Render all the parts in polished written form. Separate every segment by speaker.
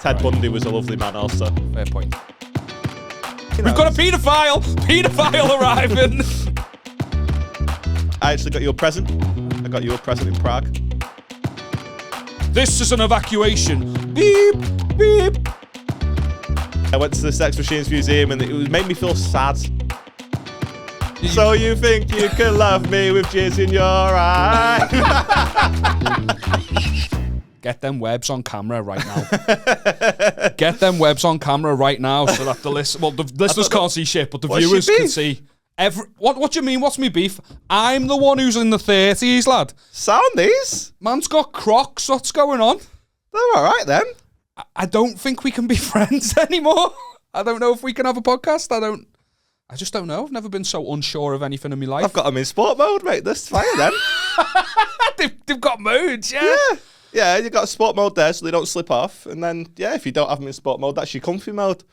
Speaker 1: Ted Bundy was a lovely man also.
Speaker 2: Fair point. We've got a paedophile! Paedophile arriving!
Speaker 1: I actually got you a present. I got you a present in Prague.
Speaker 2: This is an evacuation. Beep, beep.
Speaker 1: I went to the Sex Machines Museum and it made me feel sad. So you think you can love me with jizz in your eye?
Speaker 2: Get them webs on camera right now. Get them webs on camera right now so that the listeners can't see shit, but the viewers can see. What do you mean? What's me beef? I'm the one who's in the 30s, lad.
Speaker 1: Sound these?
Speaker 2: Man's got Crocs. What's going on?
Speaker 1: They're all right then.
Speaker 2: I don't think we can be friends anymore. I don't know if we can have a podcast. I just don't know. I've never been so unsure of anything in my life.
Speaker 1: I've got them in sport mode, mate. That's fine then.
Speaker 2: They've got modes, yeah.
Speaker 1: Yeah, you've got sport mode there so they don't slip off. And then, yeah, if you don't have them in sport mode, that's your comfy mode.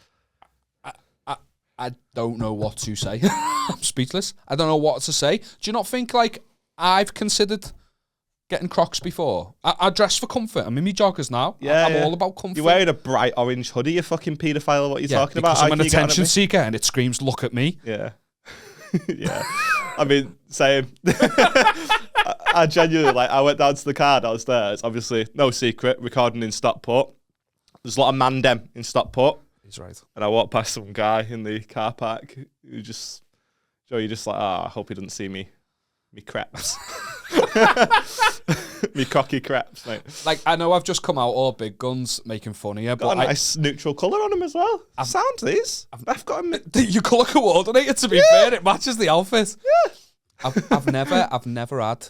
Speaker 2: I don't know what to say. I'm speechless. I don't know what to say. Do you not think, like, I've considered getting Crocs before? I dress for comfort. I'm in my joggers now.
Speaker 1: Yeah,
Speaker 2: I'm all about comfort.
Speaker 1: You're wearing a bright orange hoodie, you fucking paedophile. What are you talking about?
Speaker 2: Because I'm an attention seeker and it screams, look at me.
Speaker 1: Yeah. Yeah. I mean, same. I genuinely, like, I went down to the car downstairs. Obviously, no secret, recording in Stockport. There's a lot of mandem in Stockport.
Speaker 2: He's right.
Speaker 1: And I walked past some guy in the car park who just, Joe, you're just like, I hope he doesn't see me creps. Me cocky creps, mate.
Speaker 2: Like, I know I've just come out all big guns making fun of you,
Speaker 1: Got
Speaker 2: but
Speaker 1: a nice neutral colour on them as well. Sound these. I've got them.
Speaker 2: You colour coordinated, to be fair. It matches the outfit. Yeah. I've never had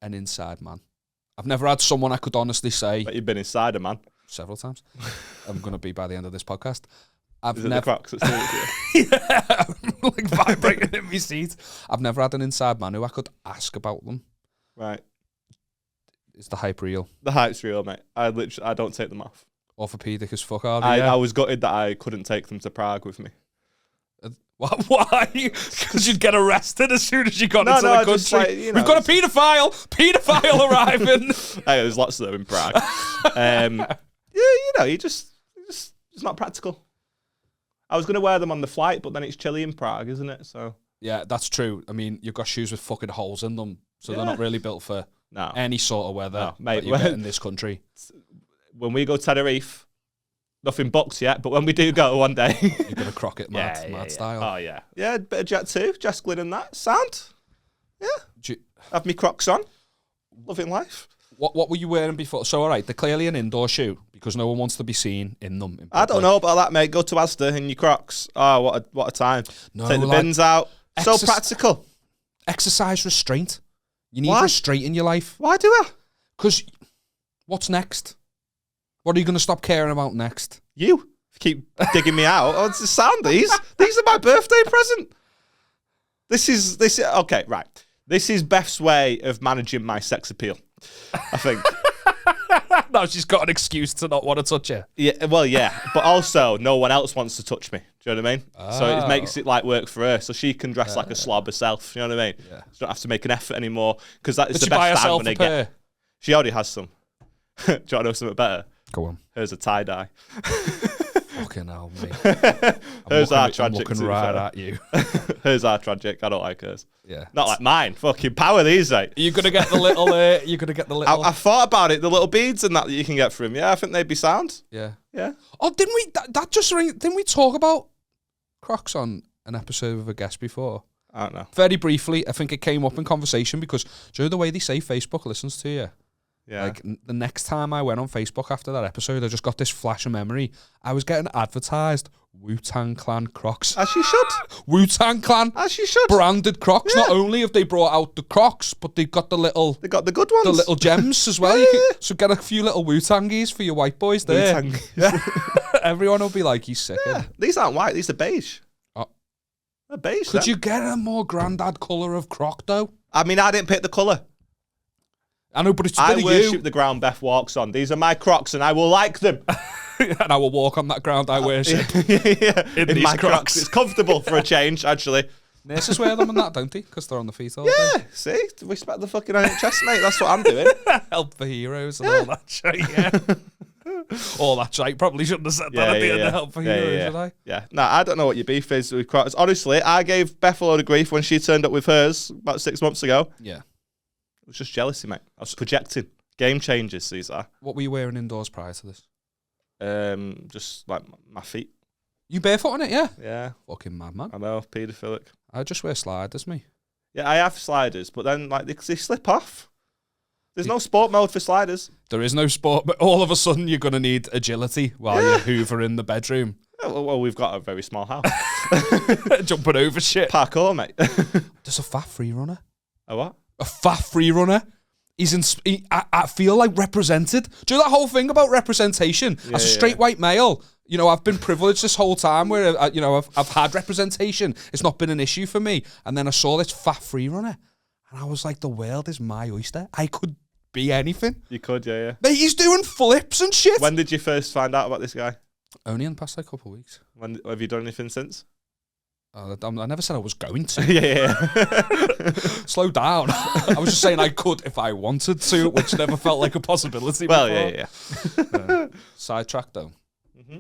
Speaker 2: an inside man. I've never had someone I could honestly say.
Speaker 1: But you've been inside a man.
Speaker 2: Several times. I'm going to be by the end of this podcast.
Speaker 1: Is it the Crocs that still
Speaker 2: yeah, I'm like vibrating in my seat. I've never had an inside man who I could ask about them.
Speaker 1: Right.
Speaker 2: Is the hype real?
Speaker 1: The hype's real, mate. I don't take them off.
Speaker 2: Orthopedic as fuck, are they?
Speaker 1: I was gutted that I couldn't take them to Prague with me.
Speaker 2: Why? Because you'd get arrested as soon as you got into the country.
Speaker 1: Just like, you know,
Speaker 2: we've got a paedophile arriving.
Speaker 1: Hey, there's lots of them in Prague. Yeah, you know, it's not practical. I was going to wear them on the flight, but then it's chilly in Prague, isn't it? So
Speaker 2: yeah, that's true. I mean, you've got shoes with fucking holes in them, so they're not really built for any sort of weather that you get in this country.
Speaker 1: When we go to Tenerife, nothing booked yet, but when we do go one day,
Speaker 2: you're going to crock it mad style.
Speaker 1: Oh, yeah. Yeah, a bit of Jet 2, Jess Glynn and that. Sound? Yeah. Have me Crocs on. Loving life.
Speaker 2: What were you wearing before? So, all right, they're clearly an indoor shoe because no one wants to be seen in them.
Speaker 1: I don't know about that, mate. Go to Asda in your Crocs. Oh, what a time.
Speaker 2: No,
Speaker 1: take the bins out. So practical.
Speaker 2: Exercise restraint. You need restraint in your life.
Speaker 1: Why do I?
Speaker 2: Because what's next? What are you going to stop caring about next?
Speaker 1: You keep digging me out. Oh, it's sound these. These are my birthday present. This is okay, right. This is Beth's way of managing my sex appeal, I think.
Speaker 2: Now she's got an excuse to not want to touch you.
Speaker 1: Yeah, well, yeah. But also, no one else wants to touch me. Do you know what I mean? Oh. So it makes it like work for her. So she can dress like a slob herself. You know what I mean? Yeah. She don't have to make an effort anymore. Because that is the best time when I get. She already has some. Do you want to know something better?
Speaker 2: Go on.
Speaker 1: Hers a tie-dye.
Speaker 2: Fucking hell, mate.
Speaker 1: Hers are tragic.
Speaker 2: I'm looking right at you.
Speaker 1: Hers are tragic. I don't like hers.
Speaker 2: Yeah.
Speaker 1: Not like mine. Fucking power these, mate.
Speaker 2: You're gonna get the little. You're gonna get the little.
Speaker 1: I thought about it. The little beads and that you can get for him. Yeah, I think they'd be sound.
Speaker 2: Yeah.
Speaker 1: Yeah.
Speaker 2: Oh, didn't we? That just ring. Didn't we talk about Crocs on an episode with a guest before?
Speaker 1: I don't know.
Speaker 2: Very briefly, I think it came up in conversation because do you know the way they say Facebook listens to you?
Speaker 1: Yeah.
Speaker 2: Like the next time I went on Facebook after that episode, I just got this flash of memory. I was getting advertised Wu-Tang Clan Crocs.
Speaker 1: As you should.
Speaker 2: Wu-Tang Clan.
Speaker 1: As you should.
Speaker 2: Branded Crocs. Yeah. Not only have they brought out the Crocs, but they've got the little...
Speaker 1: They got the good ones.
Speaker 2: The little gems as well.
Speaker 1: Yeah.
Speaker 2: So get a few little Wu-Tangies for your white boys there.
Speaker 1: Wu-Tang. Yeah.
Speaker 2: Everyone will be like, he's sick.
Speaker 1: Yeah. These aren't white. These are beige. Oh. They're beige.
Speaker 2: Could you get a more grandad colour of Croc, though?
Speaker 1: I mean, I didn't pick the colour.
Speaker 2: I know, but it's
Speaker 1: I worship the ground Beth walks on. These are my Crocs, and I will like them.
Speaker 2: And I will walk on that ground I worship.
Speaker 1: Yeah. In my
Speaker 2: Crocs.
Speaker 1: It's comfortable for a change, actually.
Speaker 2: Nurses wear them and that, don't they? Because they're on the feet all
Speaker 1: day. See? Respect the fucking NHS, mate. That's what I'm doing.
Speaker 2: Help the heroes and all that shit, yeah. Oh, that's right. Probably shouldn't have said that at the end of Help for Heroes, should I?
Speaker 1: Yeah. No, I don't know what your beef is with Crocs. Honestly, I gave Beth a load of grief when she turned up with hers about 6 months ago.
Speaker 2: Yeah.
Speaker 1: It was just jealousy, mate. I was projecting. Game changers, Cesar.
Speaker 2: What were you wearing indoors prior to this?
Speaker 1: Just like my feet.
Speaker 2: You barefoot on it, yeah?
Speaker 1: Yeah.
Speaker 2: Fucking madman.
Speaker 1: I know, paedophilic.
Speaker 2: I just wear sliders, me.
Speaker 1: Yeah, I have sliders, but then like they slip off. There's no sport mode for sliders.
Speaker 2: There is no sport, but all of a sudden you're going to need agility while you're hoovering the bedroom.
Speaker 1: Well, we've got a very small house.
Speaker 2: Jumping over shit.
Speaker 1: Parkour, mate.
Speaker 2: There's a fat free runner.
Speaker 1: A what?
Speaker 2: A fat free runner. I feel like represented. Do you know that whole thing about representation? As a straight white male, you know, I've been privileged this whole time where, you know, I've had representation. It's not been an issue for me. And then I saw this fat free runner. And I was like, the world is my oyster. I could be anything.
Speaker 1: You could, yeah.
Speaker 2: Mate, he's doing flips and shit.
Speaker 1: When did you first find out about this guy?
Speaker 2: Only in the past couple of weeks.
Speaker 1: Have you done anything since?
Speaker 2: I never said I was going to.
Speaker 1: Yeah.
Speaker 2: Slow down. I was just saying I could if I wanted to, which never felt like a possibility before.
Speaker 1: Well, yeah.
Speaker 2: Sidetrack though.
Speaker 1: Mm-hmm.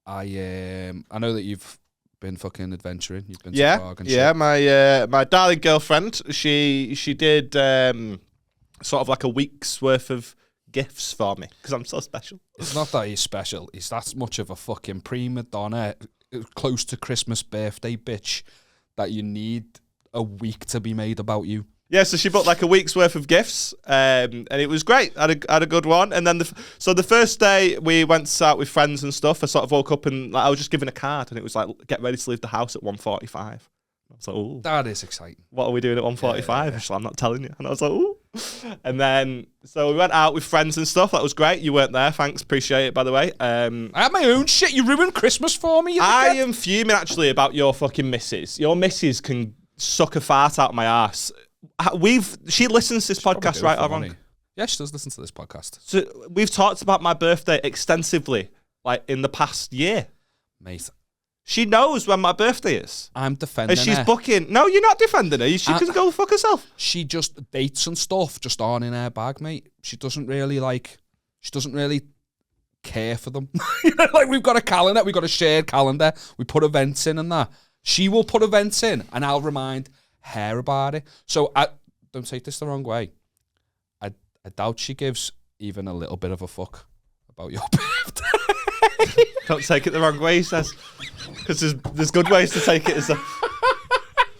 Speaker 2: I know that you've been fucking adventuring. You've been to Prague and shit.
Speaker 1: Yeah. My darling girlfriend, she did sort of like a week's worth of gifts for me because I'm so special.
Speaker 2: It's not that he's special. He's that much of a fucking prima donna, close to Christmas birthday bitch that you need a week to be made about you.
Speaker 1: Yeah, so she bought like a week's worth of gifts, and it was great. I had a good one. And then the first day we went out with friends and stuff. I sort of woke up and like, I was just given a card, and it was like, get ready to leave the house at 1:45. I was like, ooh.
Speaker 2: That is exciting.
Speaker 1: What are we doing at 1:45? Yeah. She's like, I'm not telling you. And I was like, ooh. And then, so we went out with friends and stuff. That was great. You weren't there. Thanks. Appreciate it, by the way.
Speaker 2: I had my own shit. You ruined Christmas for me.
Speaker 1: I am fuming, actually, about your fucking missus. Your missus can suck a fart out of my ass. She listens to this podcast, right or wrong?
Speaker 2: Yeah, she does listen to this podcast.
Speaker 1: So we've talked about my birthday extensively, like in the past year.
Speaker 2: Mate.
Speaker 1: She knows when my birthday is.
Speaker 2: I'm defending
Speaker 1: her. And she's
Speaker 2: her.
Speaker 1: Booking. No, you're not defending her. She can go fuck herself.
Speaker 2: She just, dates and stuff just aren't in her bag, mate. She doesn't really care for them. You know, like we've got a calendar, we've got a shared calendar. We put events in and that. She will put events in and I'll remind her about it. So I don't take this the wrong way. I doubt she gives even a little bit of a fuck about your birthday.
Speaker 1: Don't take it the wrong way, he says. Because there's good ways to take it.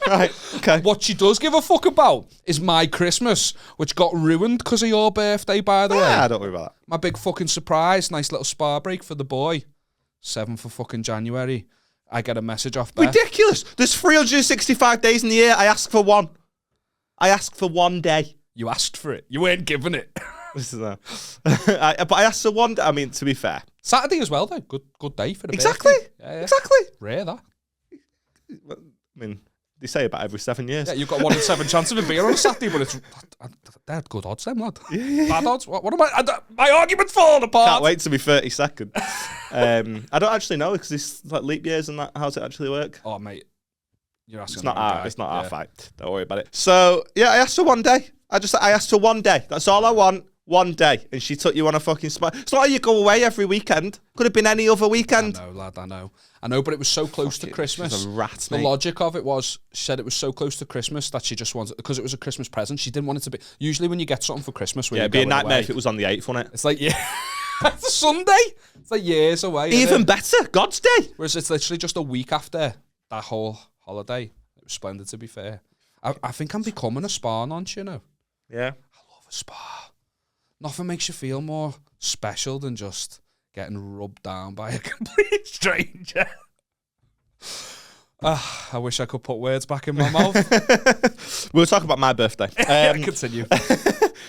Speaker 1: Right, okay.
Speaker 2: What she does give a fuck about is my Christmas, which got ruined because of your birthday, by the way.
Speaker 1: Yeah, don't worry about that.
Speaker 2: My big fucking surprise, nice little spa break for the boy. 7th of fucking January. I get a message off Beth.
Speaker 1: Ridiculous. There's 365 days in the year. I asked for one. I asked for one day.
Speaker 2: You asked for it. You weren't given it.
Speaker 1: But I asked for one day. I mean, to be fair.
Speaker 2: Saturday as well, though. Good day for the
Speaker 1: Exactly.
Speaker 2: birthday. Yeah.
Speaker 1: Exactly.
Speaker 2: Rare, that.
Speaker 1: I mean, they say about every 7 years.
Speaker 2: Yeah, you've got 1 in 7 chance of it being on a Saturday, but they're good odds, them, lad.
Speaker 1: Yeah.
Speaker 2: Bad odds? What am my argument's falling apart.
Speaker 1: Can't wait to be 32nd. I don't actually know because it's like leap years and that. How's it actually work?
Speaker 2: Oh, mate. You're asking.
Speaker 1: It's not our fight. Don't worry about it. So, yeah, I asked for one day. I asked for one day. That's all I want. One day. And she took you on a fucking spot. It's not like you go away every weekend. Could have been any other weekend.
Speaker 2: I know, lad, I know, but it was so close to Christmas.
Speaker 1: She's a rat,
Speaker 2: the logic of it was, she said it was so close to Christmas that she just wanted, because it was a Christmas present, she didn't want it to be, usually when you get something for Christmas,
Speaker 1: it'd be a nightmare if it was on the 8th, wouldn't it?
Speaker 2: It's like, yeah. It's a Sunday. It's like years away.
Speaker 1: Even better, God's Day.
Speaker 2: Whereas it's literally just a week after that whole holiday. It was splendid, to be fair. I think I'm becoming a spa nonce, you know.
Speaker 1: Yeah.
Speaker 2: I love a spa. Nothing makes you feel more special than just getting rubbed down by a complete stranger. I wish I could put words back in my mouth.
Speaker 1: We'll talk about my birthday.
Speaker 2: Continue.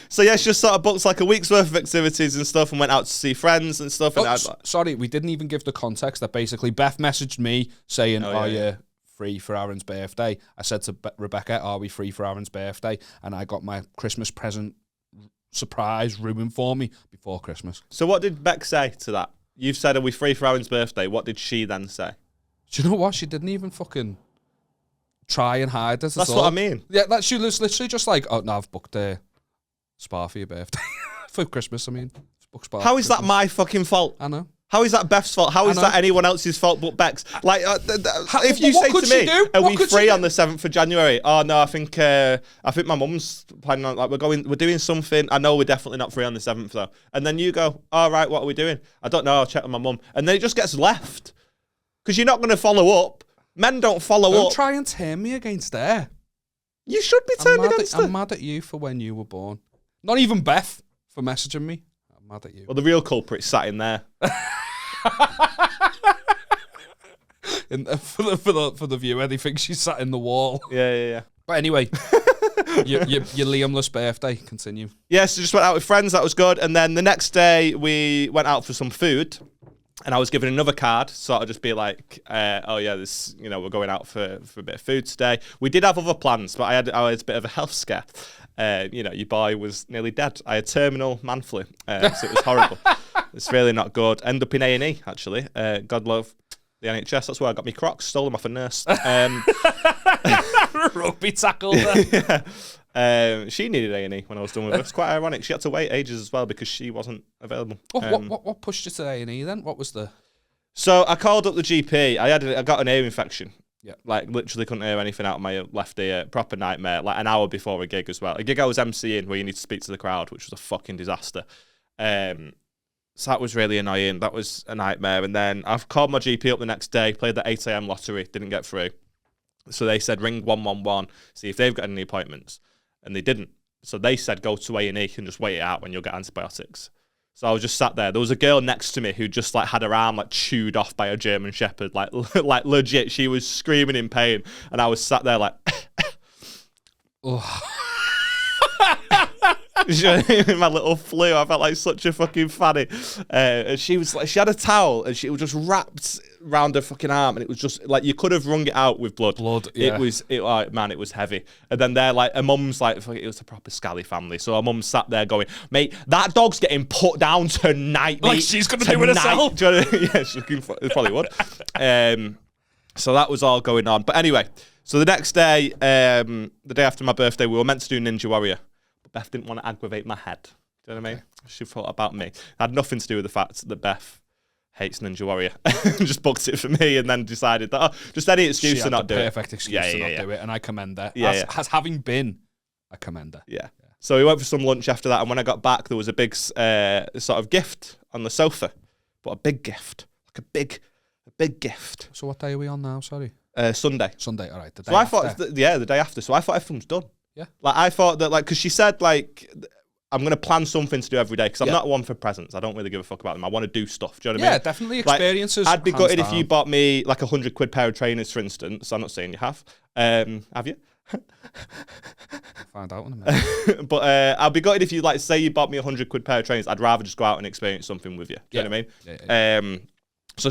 Speaker 1: So yeah, she just sort of booked like a week's worth of activities and stuff and went out to see friends and stuff.
Speaker 2: Sorry, we didn't even give the context that basically Beth messaged me saying, are you free for Aaron's birthday? I said to Rebecca, are we free for Aaron's birthday? And I got my Christmas present surprise ruined for me before Christmas.
Speaker 1: So what did Beck say to that? You've said, are we free for Aaron's birthday? What did she then say?
Speaker 2: Do you know what? She didn't even fucking try and hide it.
Speaker 1: That's what I mean.
Speaker 2: Yeah, she was literally just like, oh, no, I've booked a spa for your birthday. For Christmas, I mean.
Speaker 1: How is that my fucking fault?
Speaker 2: I know.
Speaker 1: How is that Beth's fault? How is that anyone else's fault but Beck's? Like, if you say to me, "Are we free on the 7th of January?" Oh no, I think my mum's planning on we're doing something. I know we're definitely not free on the 7th though. And then you go, "All right, what are we doing?" I don't know. I'll check with my mum. And then it just gets left because you're not going to follow up. Men don't follow up.
Speaker 2: Don't try and turn me against her.
Speaker 1: You should be turned against her.
Speaker 2: I'm mad at you for when you were born. Not even Beth for messaging me. I'm mad at you.
Speaker 1: Well, the real culprit's sat in there.
Speaker 2: For the viewer, they think she's sat in the wall.
Speaker 1: Yeah.
Speaker 2: But anyway, your Liamless birthday. Continue.
Speaker 1: Yeah, so just went out with friends. That was good. And then the next day, we went out for some food. And I was given another card, sort of just be like, oh yeah, this, we're going out for a bit of food today. We did have other plans, but I had a bit of a health scare. Your boy was nearly dead. I had terminal man flu, so it was horrible. It's really not good. End up in A&E, actually. God love the NHS. That's where I got my Crocs. Stole them off a nurse.
Speaker 2: Rugby tackle there.
Speaker 1: Yeah. She needed A&E when I was done with her. It's quite ironic. She had to wait ages as well because she wasn't available.
Speaker 2: What pushed you to A&E then? What was the...
Speaker 1: So I called up the GP. I got an ear infection.
Speaker 2: Yeah.
Speaker 1: Like, literally couldn't hear anything out of my left ear. Proper nightmare. Like, an hour before a gig as well. A gig I was emceeing where you need to speak to the crowd, which was a fucking disaster. So that was really annoying. That was a nightmare. And then I've called my GP up the next day, played the 8 a.m. lottery, didn't get through. So they said, ring 111, see if they've got any appointments. And they didn't. So they said, go to A&E and just wait it out when you'll get antibiotics. So I was just sat there. There was a girl next to me who just had her arm chewed off by a German Shepherd. Like legit, she was screaming in pain. And I was sat there like... My little flu. I felt like such a fucking fanny. And she was she had a towel and she was just wrapped around her fucking arm, and it was just you could have wrung it out with blood.
Speaker 2: Yeah.
Speaker 1: It was heavy. And then her mum's it was a proper scally family. So her mum sat there going, mate, that dog's getting put down tonight.
Speaker 2: Like she's gonna do it herself.
Speaker 1: Yeah, she probably would. So that was all going on. But anyway, so the next day, the day after my birthday, we were meant to do Ninja Warrior. Beth didn't want to aggravate my head. Do you know what I mean? She thought about me. It had nothing to do with the fact that Beth hates Ninja Warrior. Just booked it for me and then decided that, just any excuse to not do it.
Speaker 2: Perfect excuse to not do it, and I commend her. As having been, I commend her.
Speaker 1: Yeah. So we went for some lunch after that, and when I got back, there was a big sort of gift on the sofa. But a big gift. A big gift.
Speaker 2: So what day are we on now? Sorry.
Speaker 1: Sunday.
Speaker 2: Sunday, all right. The day
Speaker 1: so I
Speaker 2: after.
Speaker 1: thought, the day after. So I thought everything was done.
Speaker 2: Yeah.
Speaker 1: I thought that, because she said, I'm going to plan something to do every day, because I'm not one for presents. I don't really give a fuck about them. I want to do stuff. Do you know what I mean?
Speaker 2: Yeah, definitely experiences.
Speaker 1: I'd be gutted if you bought me, £100 pair of trainers, for instance. I'm not saying you have. Have you?
Speaker 2: I'll find out in a minute.
Speaker 1: But I'd be gutted if you, say you bought me £100 pair of trainers. I'd rather just go out and experience something with you. Do you know what I mean?
Speaker 2: Yeah.
Speaker 1: So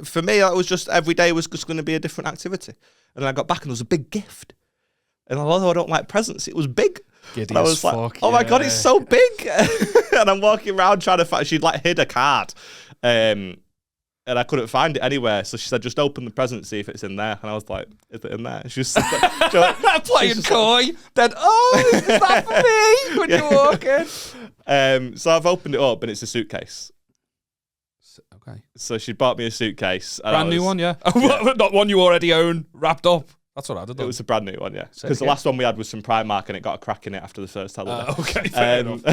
Speaker 1: for me, that was just every day was just going to be a different activity. And then I got back and there was a big gift. And although I don't like presents, it was big.
Speaker 2: Giddy
Speaker 1: and I was oh my God, it's so big. And I'm walking around trying to find, she'd hid a card. And I couldn't find it anywhere. So she said, just open the present, see if it's in there. And I was like, is it in there? And she was
Speaker 2: playing coy. Then, is that for me when you walk in?
Speaker 1: So I've opened it up and it's a suitcase.
Speaker 2: Okay.
Speaker 1: So she bought me a suitcase.
Speaker 2: Brand new one, yeah? Not one you already own, wrapped up. That's what I'd have done.
Speaker 1: It was a brand new one, yeah. Because the last one we had was some Primark and it got a crack in it after the first holiday.
Speaker 2: Okay, fair enough.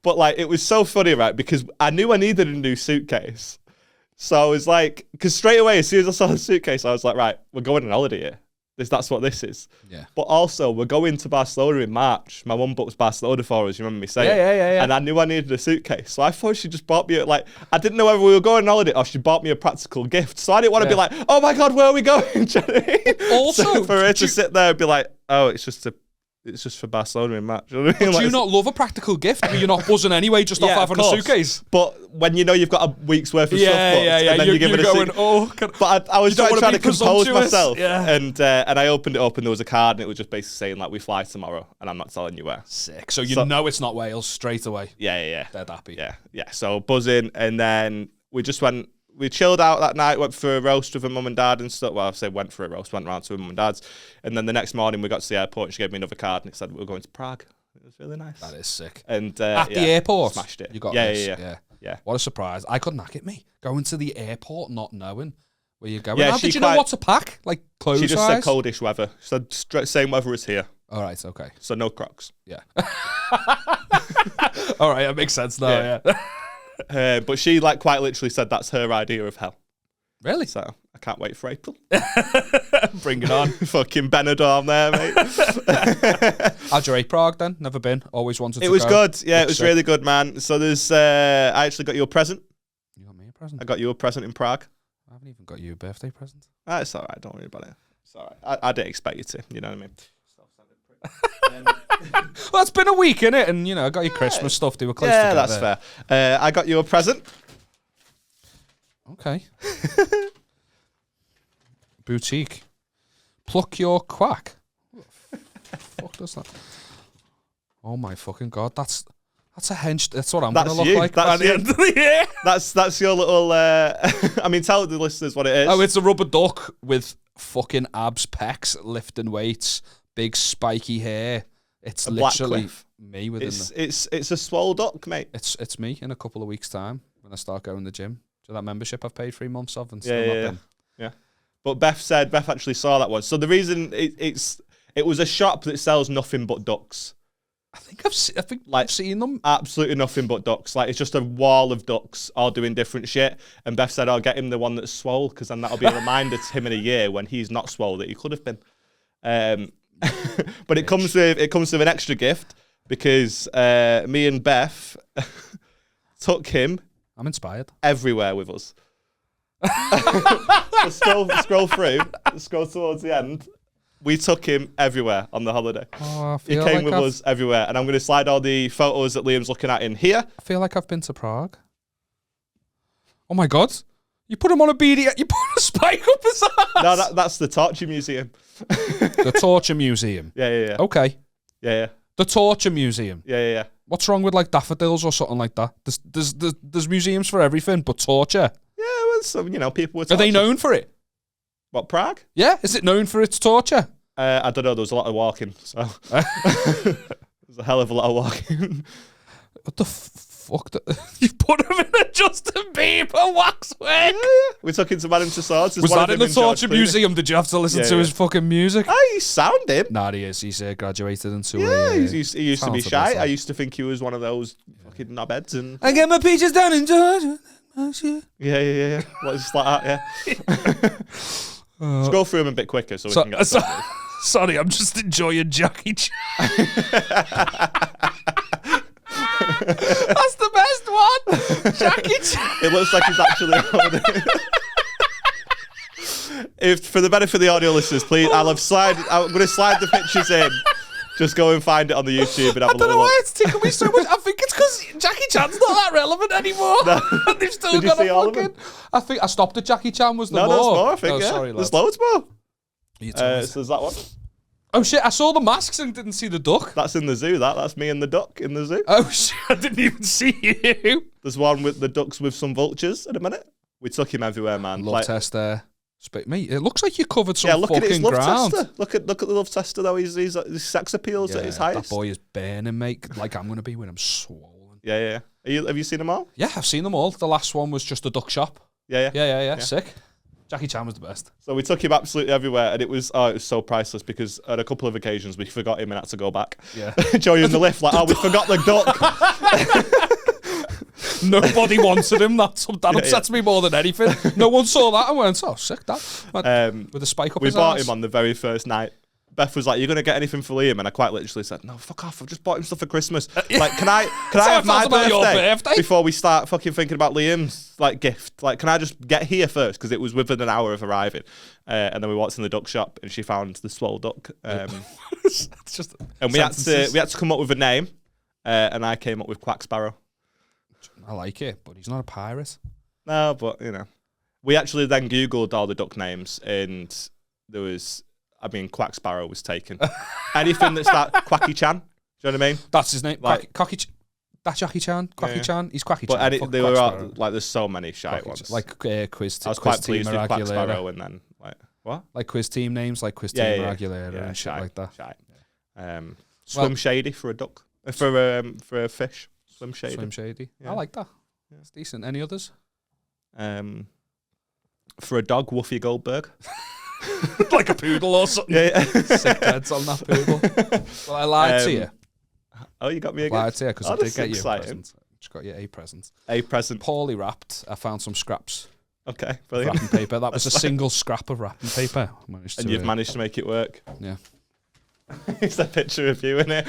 Speaker 1: But it was so funny, right? Because I knew I needed a new suitcase. So I was because straight away, as soon as I saw the suitcase, I was like, right, we're going on holiday here. That's what this is.
Speaker 2: Yeah.
Speaker 1: But also, we're going to Barcelona in March. My mum booked Barcelona for us, you remember me saying?
Speaker 2: Yeah.
Speaker 1: And I knew I needed a suitcase. So I thought she just bought me, I didn't know whether we were going on holiday or she bought me a practical gift. So I didn't want to be like, oh my God, where are we going? Do you know what I mean?
Speaker 2: Also,
Speaker 1: so for her to sit there and be like, oh, it's just for Barcelona in March. You know what I mean?
Speaker 2: Do you not love a practical gift? You're not buzzing anyway, just off having a suitcase.
Speaker 1: But when you've got a week's worth of stuff booked, and then you're giving a suitcase. But I was trying to compose myself, and I opened it up, and there was a card, and it was just basically saying we fly tomorrow, and I'm not telling you where.
Speaker 2: Sick. So you know it's not Wales straight away.
Speaker 1: Yeah.
Speaker 2: Dead happy.
Speaker 1: Yeah. So buzzing, and then we just went. We chilled out that night, went for a roast with her mum and dad and stuff. Well, I say went for a roast, went round to her mum and dad's. And then the next morning we got to the airport and she gave me another card and it said we were going to Prague. It was really nice.
Speaker 2: That is sick.
Speaker 1: And
Speaker 2: at the airport,
Speaker 1: smashed it.
Speaker 2: You got this. Yeah. What a surprise! I couldn't hack it, me going to the airport not knowing where you're going. How did you know what to pack? Like clothes.
Speaker 1: She just said coldish weather. She said same weather as here.
Speaker 2: All right, okay.
Speaker 1: So no Crocs.
Speaker 2: Yeah. All right, that makes sense now. Yeah.
Speaker 1: But she like quite literally said that's her idea of hell.
Speaker 2: Really?
Speaker 1: So I can't wait for April.
Speaker 2: Bring it on.
Speaker 1: Fucking Benidorm there, mate.
Speaker 2: How'd you rate Prague then? Never been. Always wanted to
Speaker 1: go. It was good. Yeah, it was really good, man. So there's, I actually got you a present.
Speaker 2: You got me a present?
Speaker 1: I got you a present in Prague.
Speaker 2: I haven't even got you a birthday present.
Speaker 1: It's all right. Don't worry about it. It's all right. I didn't expect you to. You know what I mean?
Speaker 2: Well, it's been a week, innit? And, I got your Christmas stuff. They were close together.
Speaker 1: Yeah, that's fair. I got you a present.
Speaker 2: Okay. Boutique. Pluck your quack. What the fuck does that? Oh my fucking God. That's a hench. That's what I'm going to look like by the end of the year.
Speaker 1: That's your little... I mean, tell the listeners what it is.
Speaker 2: Oh, it's a rubber duck with fucking abs, pecs, lifting weights, big spiky hair. It's literally me within
Speaker 1: It's a swole duck, mate.
Speaker 2: It's me in a couple of weeks' time when I start going to the gym. So that membership I've paid 3 months of and still not been.
Speaker 1: Yeah. But Beth actually saw that one. So the reason it was a shop that sells nothing but ducks.
Speaker 2: I think I've seen them.
Speaker 1: Absolutely nothing but ducks. Like, it's just a wall of ducks all doing different shit. And Beth said, I'll get him the one that's swole, because then that'll be a reminder to him in a year when he's not swole that he could have been. But it comes with an extra gift, because me and Beth took him.
Speaker 2: I'm inspired.
Speaker 1: Everywhere with us. So scroll through, scroll towards the end. We took him everywhere on the holiday.
Speaker 2: Oh,
Speaker 1: he came with us everywhere. And I'm going to slide all the photos that Liam's looking at in here.
Speaker 2: I feel like I've been to Prague. Oh my God. You put him on a beanie. You put a spike up his ass.
Speaker 1: No, that's the Torture Museum.
Speaker 2: The Torture Museum.
Speaker 1: Yeah.
Speaker 2: Okay.
Speaker 1: Yeah.
Speaker 2: The Torture Museum.
Speaker 1: Yeah.
Speaker 2: What's wrong with like daffodils or something like that? There's museums for everything, but torture.
Speaker 1: Yeah, well, so people were tortured.
Speaker 2: Are they known for it?
Speaker 1: What, Prague?
Speaker 2: Yeah, is it known for its torture?
Speaker 1: I don't know. There was a lot of walking, so there's a hell of a lot of walking.
Speaker 2: What the fuck? You put him in a Justin Bieber waxwork?
Speaker 1: Yeah. We took him to Madame Tussauds.
Speaker 2: Was that in the Torture Museum? Did you have to listen to his fucking music?
Speaker 1: He's sounding.
Speaker 2: Nah, he is. He's graduated into
Speaker 1: he used to be shy. I used to think he was one of those fucking knobheads. And
Speaker 2: I get my peaches down in Georgia.
Speaker 1: Yeah. Well, it's just like that, yeah. Scroll through them a bit quicker so we can get started.
Speaker 2: Sorry, I'm just enjoying Jackie Chan. That's the best one. Jackie Chan.
Speaker 1: It looks like he's actually holding it. If for the benefit of the audio listeners, please, I'm going to slide the pictures in. Just go and find it on the YouTube and have a look.
Speaker 2: I don't know why it's tickled me so much. I think it's because Jackie Chan's not that relevant anymore. No. They've still got a fucking... I think I stopped at Jackie Chan was the more.
Speaker 1: No, there's more, I think,
Speaker 2: Sorry,
Speaker 1: there's loads more.
Speaker 2: So
Speaker 1: there's that one.
Speaker 2: Oh, shit, I saw the masks and didn't see the duck.
Speaker 1: That's in the zoo, That's me and the duck in the zoo.
Speaker 2: Oh, shit, I didn't even see you.
Speaker 1: There's one with the ducks with some vultures in a minute. We took him everywhere, man.
Speaker 2: Love test there. Mate, it looks like you covered some
Speaker 1: look
Speaker 2: fucking
Speaker 1: at his love
Speaker 2: ground.
Speaker 1: Tester. Look at the love tester though. His sex appeals at his highest.
Speaker 2: That boy is burning, mate. Like I'm gonna be when I'm swollen.
Speaker 1: Yeah. Have you seen them all?
Speaker 2: Yeah, I've seen them all. The last one was just a duck shop. Yeah. Sick. Jackie Chan was the best.
Speaker 1: So we took him absolutely everywhere, and it was so priceless because at a couple of occasions we forgot him and had to go back.
Speaker 2: Yeah.
Speaker 1: Joey in the lift, like, we forgot the duck.
Speaker 2: Nobody wanted him. That upsets me more than anything. No one saw that and went, "Oh, sick that." With a spike up his ass.
Speaker 1: We bought him on the very first night. Beth was like, "You're gonna get anything for Liam?" And I quite literally said, "No, fuck off! I've just bought him stuff for Christmas. Like, can I have my birthday before we start fucking thinking about Liam's gift? Like, can I just get here first? Because it was within an hour of arriving." And then we walked in the duck shop and she found the swole duck.
Speaker 2: It's just
Speaker 1: and we had to come up with a name, and I came up with Quack Sparrow.
Speaker 2: I like it, but he's not a pirate.
Speaker 1: No, but we actually then Googled all the duck names, and there was, Quack Sparrow was taken. Anything that starts Quacky Chan, do you know what I mean?
Speaker 2: That's his name. Cocky. That's Jackie Chan. Quacky Chan. He's Quacky Chan.
Speaker 1: But they were all, there's so many shite ones.
Speaker 2: Like quiz.
Speaker 1: I was quite pleased with Quack Sparrow, and then what?
Speaker 2: Like quiz team names, like quiz team Aguilera and shite like that.
Speaker 1: Shite. Swim shady for a duck. For a fish. Swim shady.
Speaker 2: Swim shady. Yeah. I like that. Yeah. It's decent. Any others?
Speaker 1: For a dog, Woofy Goldberg.
Speaker 2: Like a poodle or something.
Speaker 1: Yeah.
Speaker 2: Sick heads on that poodle. Well, I lied to you.
Speaker 1: Oh, you got me again?
Speaker 2: I lied to you because I did get you
Speaker 1: exciting.
Speaker 2: a present. Just got you a present.
Speaker 1: A present.
Speaker 2: Poorly wrapped. I found some scraps.
Speaker 1: Okay, brilliant.
Speaker 2: Wrapping paper. That was a single scrap of wrapping paper.
Speaker 1: And you've managed to make it work.
Speaker 2: Yeah.
Speaker 1: It's a picture of you in it.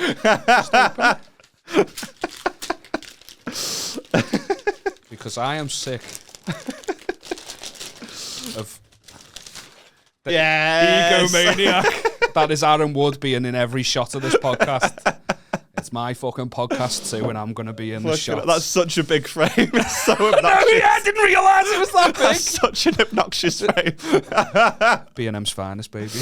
Speaker 2: Because I am sick of the egomaniac that is Aaron Wood being in every shot of this podcast. It's my fucking podcast too, and I'm going to be in the shots.
Speaker 1: That's such a big frame. It's so obnoxious.
Speaker 2: I didn't realise it was that big.
Speaker 1: That's such an obnoxious frame.
Speaker 2: B&M's finest, baby.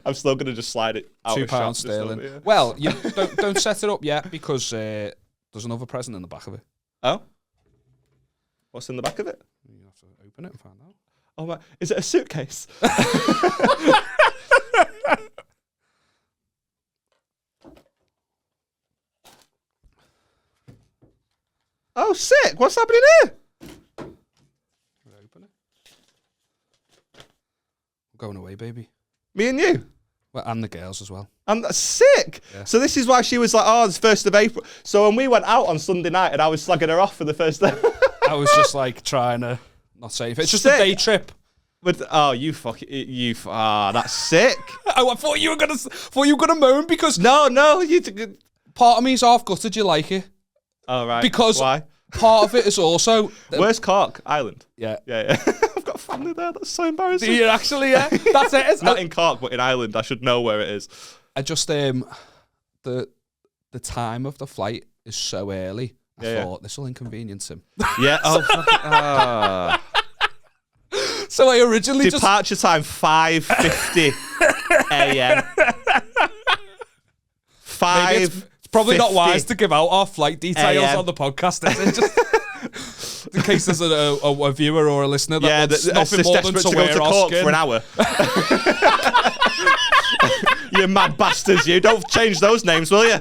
Speaker 1: I'm still going to just slide it out.
Speaker 2: £2 sterling. Well, you don't set it up yet because there's another present in the back of it.
Speaker 1: Oh? What's in the back of it?
Speaker 2: You have to open it and find out.
Speaker 1: Oh, right. Is it a suitcase? Oh, sick. What's happening here?
Speaker 2: Open it. I'm going away, baby.
Speaker 1: Me and you?
Speaker 2: Well, and the girls as well.
Speaker 1: And that's sick. Yeah. So this is why she was like, oh, it's 1st of April. So when we went out on Sunday night and I was slagging her off for the first day.
Speaker 2: I was just like trying to not say anything. It's just a day trip.
Speaker 1: But that's sick.
Speaker 2: I thought you were gonna moan because
Speaker 1: no,
Speaker 2: part of me is half gutted you like it.
Speaker 1: Oh, right.
Speaker 2: Because
Speaker 1: why?
Speaker 2: Part of it is also
Speaker 1: where's Cork Island?
Speaker 2: Yeah.
Speaker 1: I've got family there. That's so embarrassing.
Speaker 2: Do you actually? Yeah, that's it. It's
Speaker 1: not in Cork, but in Ireland. I should know where it is.
Speaker 2: I just the time of the flight is so early. I thought this will inconvenience him.
Speaker 1: Yeah. Oh.
Speaker 2: So I originally
Speaker 1: departure time 5:50 a.m.
Speaker 2: It's probably not wise to give out our flight details on the podcast, is it? Just in case there's a viewer or a listener that wants nothing more than to wear our skin.
Speaker 1: For an hour. You mad bastards, you. Don't change those names, will you?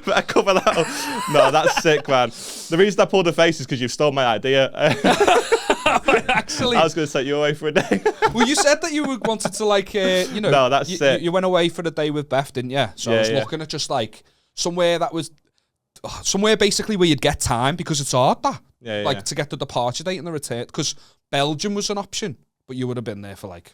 Speaker 1: But I cover that up. No, that's sick, man. The reason I pulled a face is because you've stolen my idea.
Speaker 2: Actually,
Speaker 1: I was going to take you away for a day.
Speaker 2: Well, you said that you wanted to, like,
Speaker 1: No, that's sick.
Speaker 2: You went away for the day with Beth, didn't you? So I was looking at just, like, somewhere basically where you'd get time because it's hard, that. To get the departure date and the return. Because Belgium was an option, but you would have been there for, like,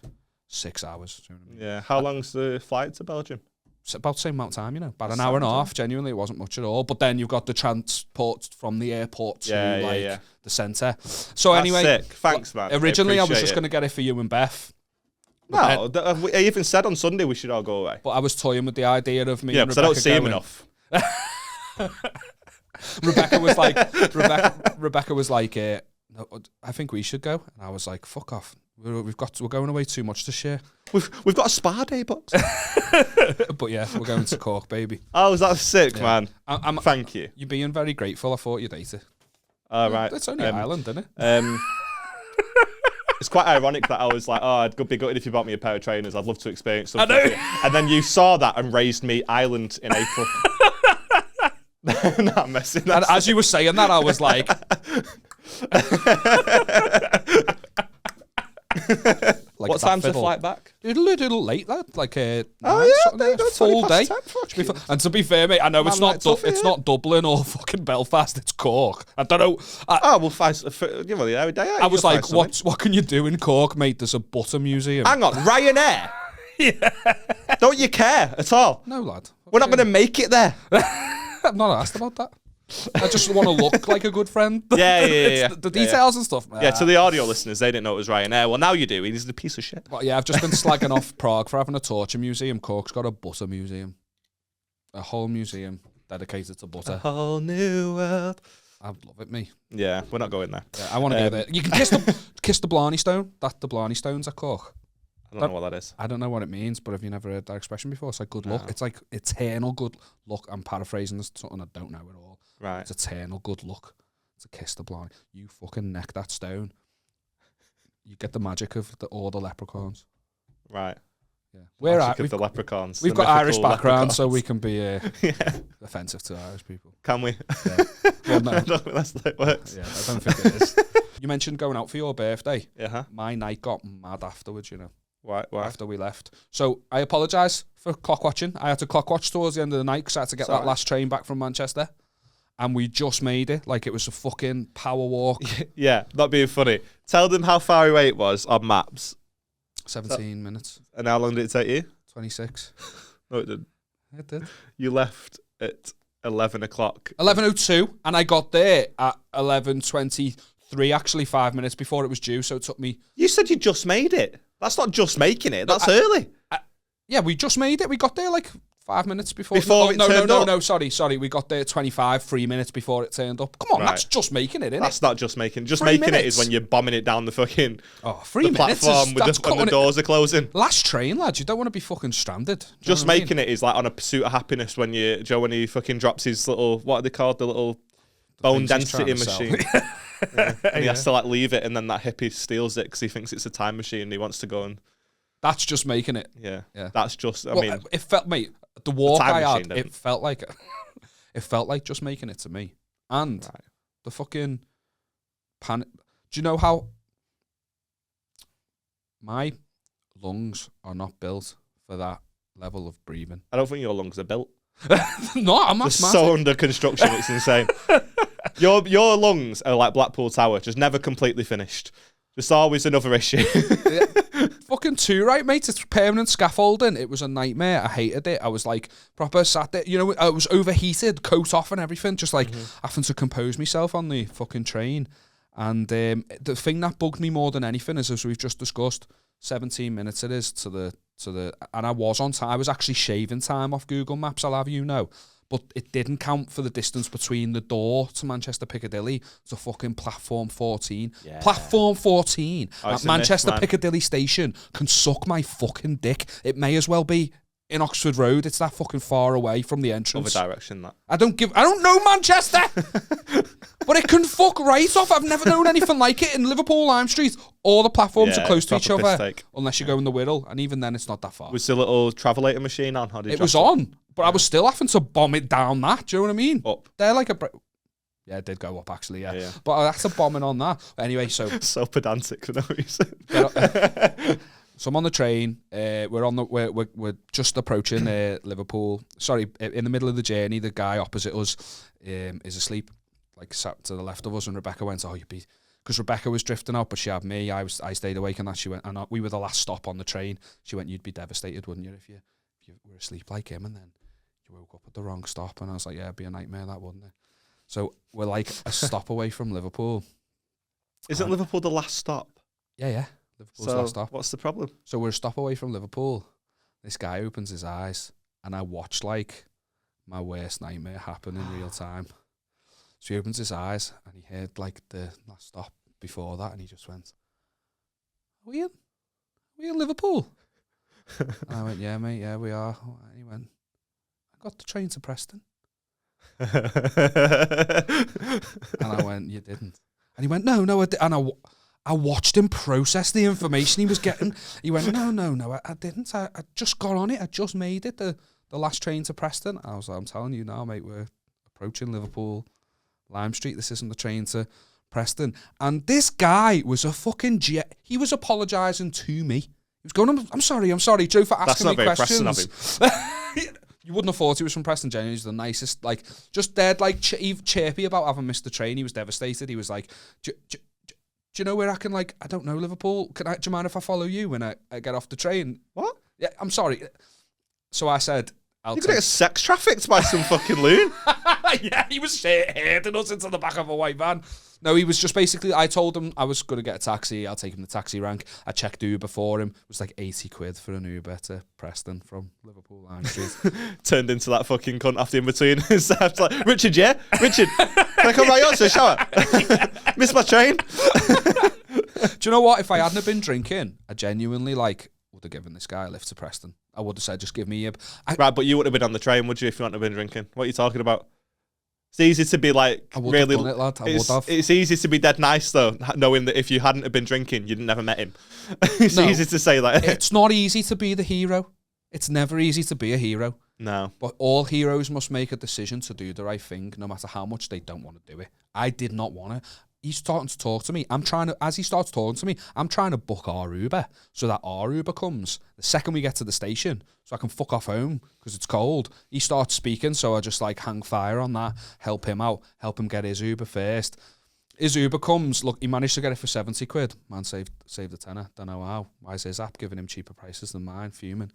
Speaker 2: 6 hours. You know what I mean?
Speaker 1: Yeah. How long's the flight to Belgium?
Speaker 2: It's about the same amount of time, about an hour and a half. Genuinely, it wasn't much at all. But then you've got the transport from the airport to the centre. So
Speaker 1: that's
Speaker 2: anyway,
Speaker 1: sick. Thanks, man.
Speaker 2: Originally, I was just going to get it for you and Beth.
Speaker 1: No, I even said on Sunday we should all go away.
Speaker 2: But I was toying with the idea of me.
Speaker 1: Yeah,
Speaker 2: and
Speaker 1: because I don't see him enough.
Speaker 2: Rebecca was like, no, I think we should go, and I was like, fuck off. We're going away too much this year.
Speaker 1: We've got a spa day booked.
Speaker 2: But yeah, we're going to Cork, baby.
Speaker 1: Oh, is that sick, man? Thank you.
Speaker 2: You're being very grateful. I thought you'd hate it.
Speaker 1: All right.
Speaker 2: It's only Ireland, isn't it?
Speaker 1: It's quite ironic that I was like, oh, I'd be gutted if you bought me a pair of trainers. I'd love to experience something. And then you saw that and raised me Ireland in April. No, I'm messing.
Speaker 2: And as you were saying that, I was like...
Speaker 1: What time's the flight back?
Speaker 2: A little late, that like a
Speaker 1: full
Speaker 2: day. And to be fair, mate, I know it's not Dublin or fucking Belfast. It's Cork. I don't know.
Speaker 1: We'll find. Give me the day out.
Speaker 2: I was like, what can you do in Cork, mate? There's a butter museum.
Speaker 1: Hang on, Ryanair.
Speaker 2: Yeah.
Speaker 1: Don't you care at all?
Speaker 2: No, lad.
Speaker 1: We're not going to make it there.
Speaker 2: I'm not asked about that. I just want to look like a good friend.
Speaker 1: Yeah.
Speaker 2: The details and stuff, man.
Speaker 1: Yeah, to the audio listeners, they didn't know it was Ryanair. Well, now you do. He's a piece of shit.
Speaker 2: Well, yeah, I've just been slagging off Prague for having a torture museum. Cork's got a butter museum. A whole museum dedicated to butter.
Speaker 1: A whole new world.
Speaker 2: I'd love it, me.
Speaker 1: Yeah, we're not going there.
Speaker 2: Yeah, I want to go there. You can kiss the Blarney Stone. The Blarney Stone's at Cork.
Speaker 1: I don't know what that is.
Speaker 2: I don't know what it means, but have you never heard that expression before? It's like good luck. It's like eternal good luck. I'm paraphrasing this, something I don't know at all.
Speaker 1: Right.
Speaker 2: It's eternal good luck to kiss the Blarney. You fucking neck that stone. You get the magic of all the leprechauns.
Speaker 1: Right.
Speaker 2: Yeah.
Speaker 1: Magic of the leprechauns.
Speaker 2: We've got Irish background, so we can be offensive to Irish people.
Speaker 1: Can we?
Speaker 2: Yeah. Well, no.
Speaker 1: I don't think that's how it works.
Speaker 2: Yeah, I don't think it is. You mentioned going out for your birthday.
Speaker 1: Yeah.
Speaker 2: My night got mad afterwards, you know.
Speaker 1: Why?
Speaker 2: After we left. So I apologise for clock watching. I had to clock watch towards the end of the night because I had to get that last train back from Manchester. And we just made it like it was a fucking power walk.
Speaker 1: Yeah, not being funny. Tell them how far away it was on maps.
Speaker 2: 17 minutes.
Speaker 1: And how long did it take you?
Speaker 2: 26.
Speaker 1: No, it didn't.
Speaker 2: It did.
Speaker 1: You left at 11 o'clock.
Speaker 2: 11:02, and I got there at 11:23, actually 5 minutes before it was due, so it took me...
Speaker 1: You said you just made it. That's not just making it. That's early.
Speaker 2: Yeah, we just made it. We got there like 5 minutes before. No, sorry. We got there 3 minutes before it turned up. Come on, that's just making it, isn't it?
Speaker 1: That's not just making it. Just making it is when you're bombing it down the fucking
Speaker 2: 3 minutes
Speaker 1: platform when the doors are closing.
Speaker 2: Last train, lads. You don't want to be fucking stranded.
Speaker 1: Just making it is like on a pursuit of happiness when when he fucking drops his little, what are they called? The little bone density machine. And he has to like leave it, and then that hippie steals it because he thinks it's a time machine and he wants to go and...
Speaker 2: That's just making it.
Speaker 1: Yeah. That's just, I mean...
Speaker 2: It felt, mate, the walk I had, it felt like just making it to me. And the fucking panic... Do you know how... My lungs are not built for that level of breathing.
Speaker 1: I don't think your lungs are built.
Speaker 2: No, I'm
Speaker 1: not so under construction, it's insane. Your lungs are like Blackpool Tower, just never completely finished. Just always another issue.
Speaker 2: Fucking too right, mate. It's permanent scaffolding. It was a nightmare. I hated it. I was like proper sat there. You know, I was overheated, coat off and everything, just like having to compose myself on the fucking train. And the thing that bugged me more than anything is, as we've just discussed, 17 minutes it is to the and I was on time. I was actually shaving time off Google Maps, I'll have you know. But it didn't count for the distance between the door to Manchester Piccadilly to fucking platform 14. Yeah. Platform 14 at Manchester Piccadilly station can suck my fucking dick. It may as well be in Oxford Road. It's that fucking far away from the entrance.
Speaker 1: Other direction, that.
Speaker 2: I don't know Manchester! But it can fuck right off. I've never known anything like it. In Liverpool Lime Street, all the platforms are close to each other. Unless you go in the Wirral, and even then it's not that far.
Speaker 1: Was the little travelator machine on?
Speaker 2: It was on, but I was still having to bomb it down that. Do you know what I mean?
Speaker 1: Up.
Speaker 2: They're like a... Yeah, it did go up actually, yeah. But that's a bombing on that. Anyway, so...
Speaker 1: So pedantic for no reason.
Speaker 2: So I'm on the train. We're just approaching Liverpool. Sorry, in the middle of the journey, the guy opposite us is asleep, like sat to the left of us, and Rebecca went, "Oh, you'd be," because Rebecca was drifting out, but she had me. I stayed awake, and that she went, and we were the last stop on the train. She went, "You'd be devastated, wouldn't you, if you were asleep like him, and then you woke up at the wrong stop?" And I was like, "Yeah, it'd be a nightmare, that, wouldn't it?" So we're like a stop away from Liverpool.
Speaker 1: Isn't Liverpool the last stop?
Speaker 2: Yeah. Liverpool's last stop.
Speaker 1: What's the problem?
Speaker 2: So we're a stop away from Liverpool. This guy opens his eyes, and I watched like my worst nightmare happen in real time. So he opens his eyes, and he heard like the last stop before that, and he just went, "Are we in Liverpool?" And I went, "Yeah, mate, yeah, we are." And he went, "I got the train to Preston." And I went, "You didn't?" And he went, No, I did." And I watched him process the information he was getting. He went, No, I didn't. I just got on it. I just made it, the last train to Preston. I was like, "I'm telling you now, mate, we're approaching Liverpool Lime Street. This isn't the train to Preston." And this guy was a fucking he was apologising to me. He was going, I'm sorry, Joe, for asking me questions. That's not very Preston of him. You wouldn't have thought he was from Preston. Genuinely, he's the nicest, like, just dead, like, chirpy about having missed the train. He was devastated. He was like, do you know where I can, like, I don't know, Liverpool? Do you mind if I follow you when I get off the train?
Speaker 1: What?
Speaker 2: Yeah, I'm sorry. So I said,
Speaker 1: You're going to get sex trafficked by some fucking loon.
Speaker 2: Yeah, he was herding us into the back of a white van. No, he was just basically, I told him I was going to get a taxi. I'll take him the taxi rank. I checked Uber for him. It was like 80 quid for an Uber to Preston from Liverpool Lime Street.
Speaker 1: Turned into that fucking cunt after in between. Like, Richard, yeah? Richard, can I come right on to a shower? Missed my train.
Speaker 2: Do you know what? If I hadn't have been drinking, I genuinely, like, would have given this guy a lift to Preston. I would have said, just give me a...
Speaker 1: Right, but you wouldn't have been on the train, would you, if you hadn't have been drinking? What are you talking about? It's easy to be like
Speaker 2: I would
Speaker 1: really.
Speaker 2: have done it, lad. I would have.
Speaker 1: It's easy to be dead nice though, knowing that if you hadn't have been drinking, you'd never met him. It's easy to say that.
Speaker 2: It's not easy to be the hero. It's never easy to be a hero.
Speaker 1: No.
Speaker 2: But all heroes must make a decision to do the right thing, no matter how much they don't want to do it. I did not want to. He's starting to talk to me. As he starts talking to me, I'm trying to book our Uber so that our Uber comes the second we get to the station so I can fuck off home because it's cold. He starts speaking, so I just like hang fire on that, help him out, help him get his Uber first. His Uber comes, look, he managed to get it for 70 quid. Man saved a tenner. Don't know how. Why is his app giving him cheaper prices than mine? Fuming.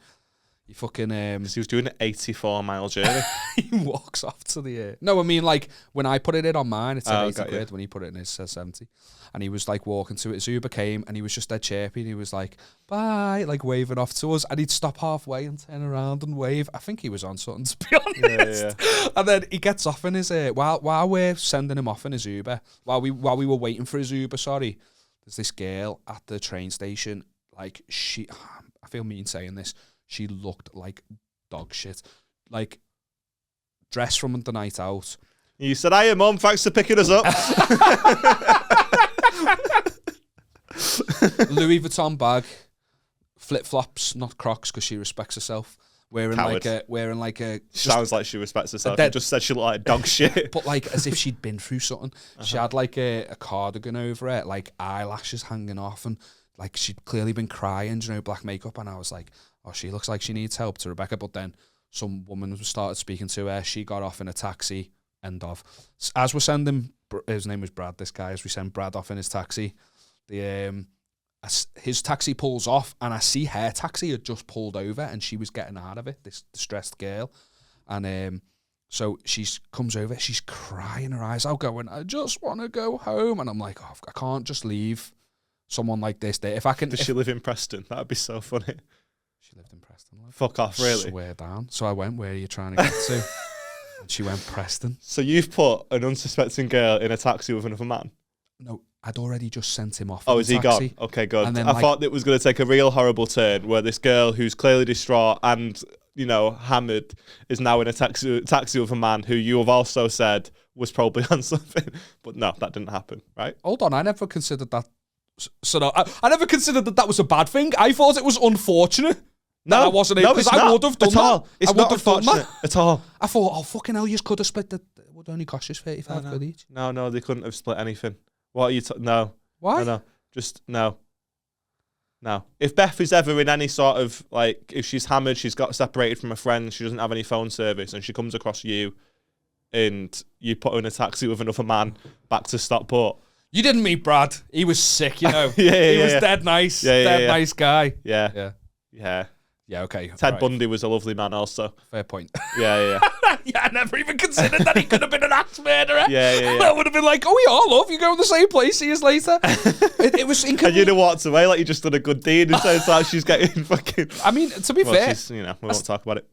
Speaker 2: He fucking...
Speaker 1: he was doing an 84-mile journey.
Speaker 2: He walks off to the... No, I mean, like, when I put it on mine, it said 80 quid. When he put it in his, it said 70. And he was, like, walking to it. His Uber came, and he was just dead chirpy, and he was like, bye, like, waving off to us. And he'd stop halfway and turn around and wave. I think he was on something, to be honest. Yeah. And then he gets off in his... while we're sending him off in his Uber, while we were waiting for his Uber, there's this girl at the train station, like, I feel mean saying this, she looked like dog shit. Like, dressed from the night out.
Speaker 1: You said, hiya, Mum, thanks for picking us up.
Speaker 2: Louis Vuitton bag, flip-flops, not Crocs, because she respects herself. Wearing like a...
Speaker 1: Sounds like she respects herself. She just said she looked like dog shit.
Speaker 2: But like as if she'd been through something. She had like a cardigan over it, like eyelashes hanging off, and like she'd clearly been crying, you know, black makeup. And I was like, oh, she looks like she needs help, to Rebecca. But then some woman started speaking to her. She got off in a taxi. End of. As we're sending, his name was Brad, this guy, as we send Brad off in his taxi, his taxi pulls off, and I see her taxi had just pulled over, and she was getting out of it, this distressed girl. And so she comes over, she's crying her eyes out, going, I just want to go home. And I'm like, oh, I can't just leave someone like this there. If I can...
Speaker 1: Does she live in Preston? That'd be so funny.
Speaker 2: She lived in Preston.
Speaker 1: Fuck off, really?
Speaker 2: Swear down. So I went, where are you trying to get to? And she went, Preston.
Speaker 1: So you've put an unsuspecting girl in a taxi with another man?
Speaker 2: No, I'd already just sent him off.
Speaker 1: Oh, is he gone? Okay, good. And then, I thought it was going to take a real horrible turn where this girl who's clearly distraught and, you know, hammered is now in a taxi with a man who you have also said was probably on something. But no, that didn't happen, right?
Speaker 2: Hold on, I never considered that. So no, I never considered that was a bad thing. I thought it was unfortunate. No, I wasn't able, because I would have done that.
Speaker 1: It's not unfortunate at all.
Speaker 2: I thought, oh, fucking hell, you could have split it would only cost us 35 quid each.
Speaker 1: No, they couldn't have split anything. What are you no.
Speaker 2: Why?
Speaker 1: No. Just no. No. If Beth is ever in any sort of, like, if she's hammered, she's got separated from a friend, she doesn't have any phone service, and she comes across you, and you put her in a taxi with another man back to Stockport.
Speaker 2: You didn't meet Brad. He was sick, you know.
Speaker 1: He was
Speaker 2: dead nice. Nice guy.
Speaker 1: Yeah.
Speaker 2: Yeah, okay.
Speaker 1: Ted Bundy was a lovely man also.
Speaker 2: Fair point.
Speaker 1: Yeah.
Speaker 2: Yeah, I never even considered that he could have been an axe murderer.
Speaker 1: Yeah.
Speaker 2: I would have been like, oh, we all love you, go to the same place, see you later. It was inconvenient.
Speaker 1: And you'd have walked away like you just done a good deed, and so it's like she's getting fucking...
Speaker 2: I mean, to be fair...
Speaker 1: we won't talk about it.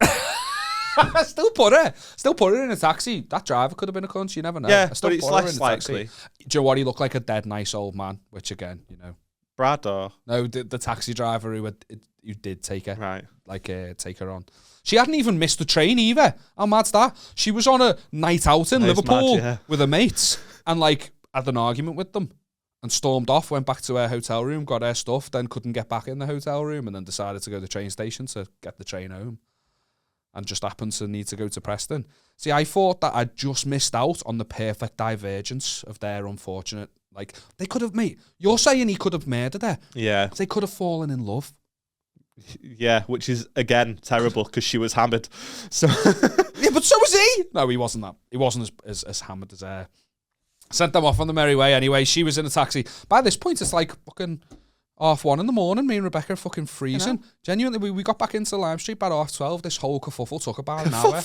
Speaker 2: I still put her in a taxi. That driver could have been a cunt, you never know.
Speaker 1: Yeah, but it's less likely.
Speaker 2: Do you know what? He looked like a dead nice old man, which again, you know...
Speaker 1: Brad or...
Speaker 2: No, the taxi driver who did take her.
Speaker 1: Right.
Speaker 2: Like, take her on. She hadn't even missed the train either. How mad's that? She was on a night out in Liverpool with her mates and, like, had an argument with them and stormed off, went back to her hotel room, got her stuff, then couldn't get back in the hotel room, and then decided to go to the train station to get the train home. And just happened to need to go to Preston. See, I thought that I'd just missed out on the perfect divergence of their unfortunate... Like, they could have, mate, you're saying he could have murdered her.
Speaker 1: Yeah.
Speaker 2: They could have fallen in love.
Speaker 1: Yeah, which is, again, terrible because she was hammered. So
Speaker 2: yeah, but so was he. No, he wasn't that. He wasn't as hammered as her. Sent them off on the merry way anyway. She was in a taxi. By this point, it's like fucking 1:30 in the morning. Me and Rebecca are fucking freezing. You know? Genuinely, we got back into Lime Street by 12:30. This whole kerfuffle took about an hour.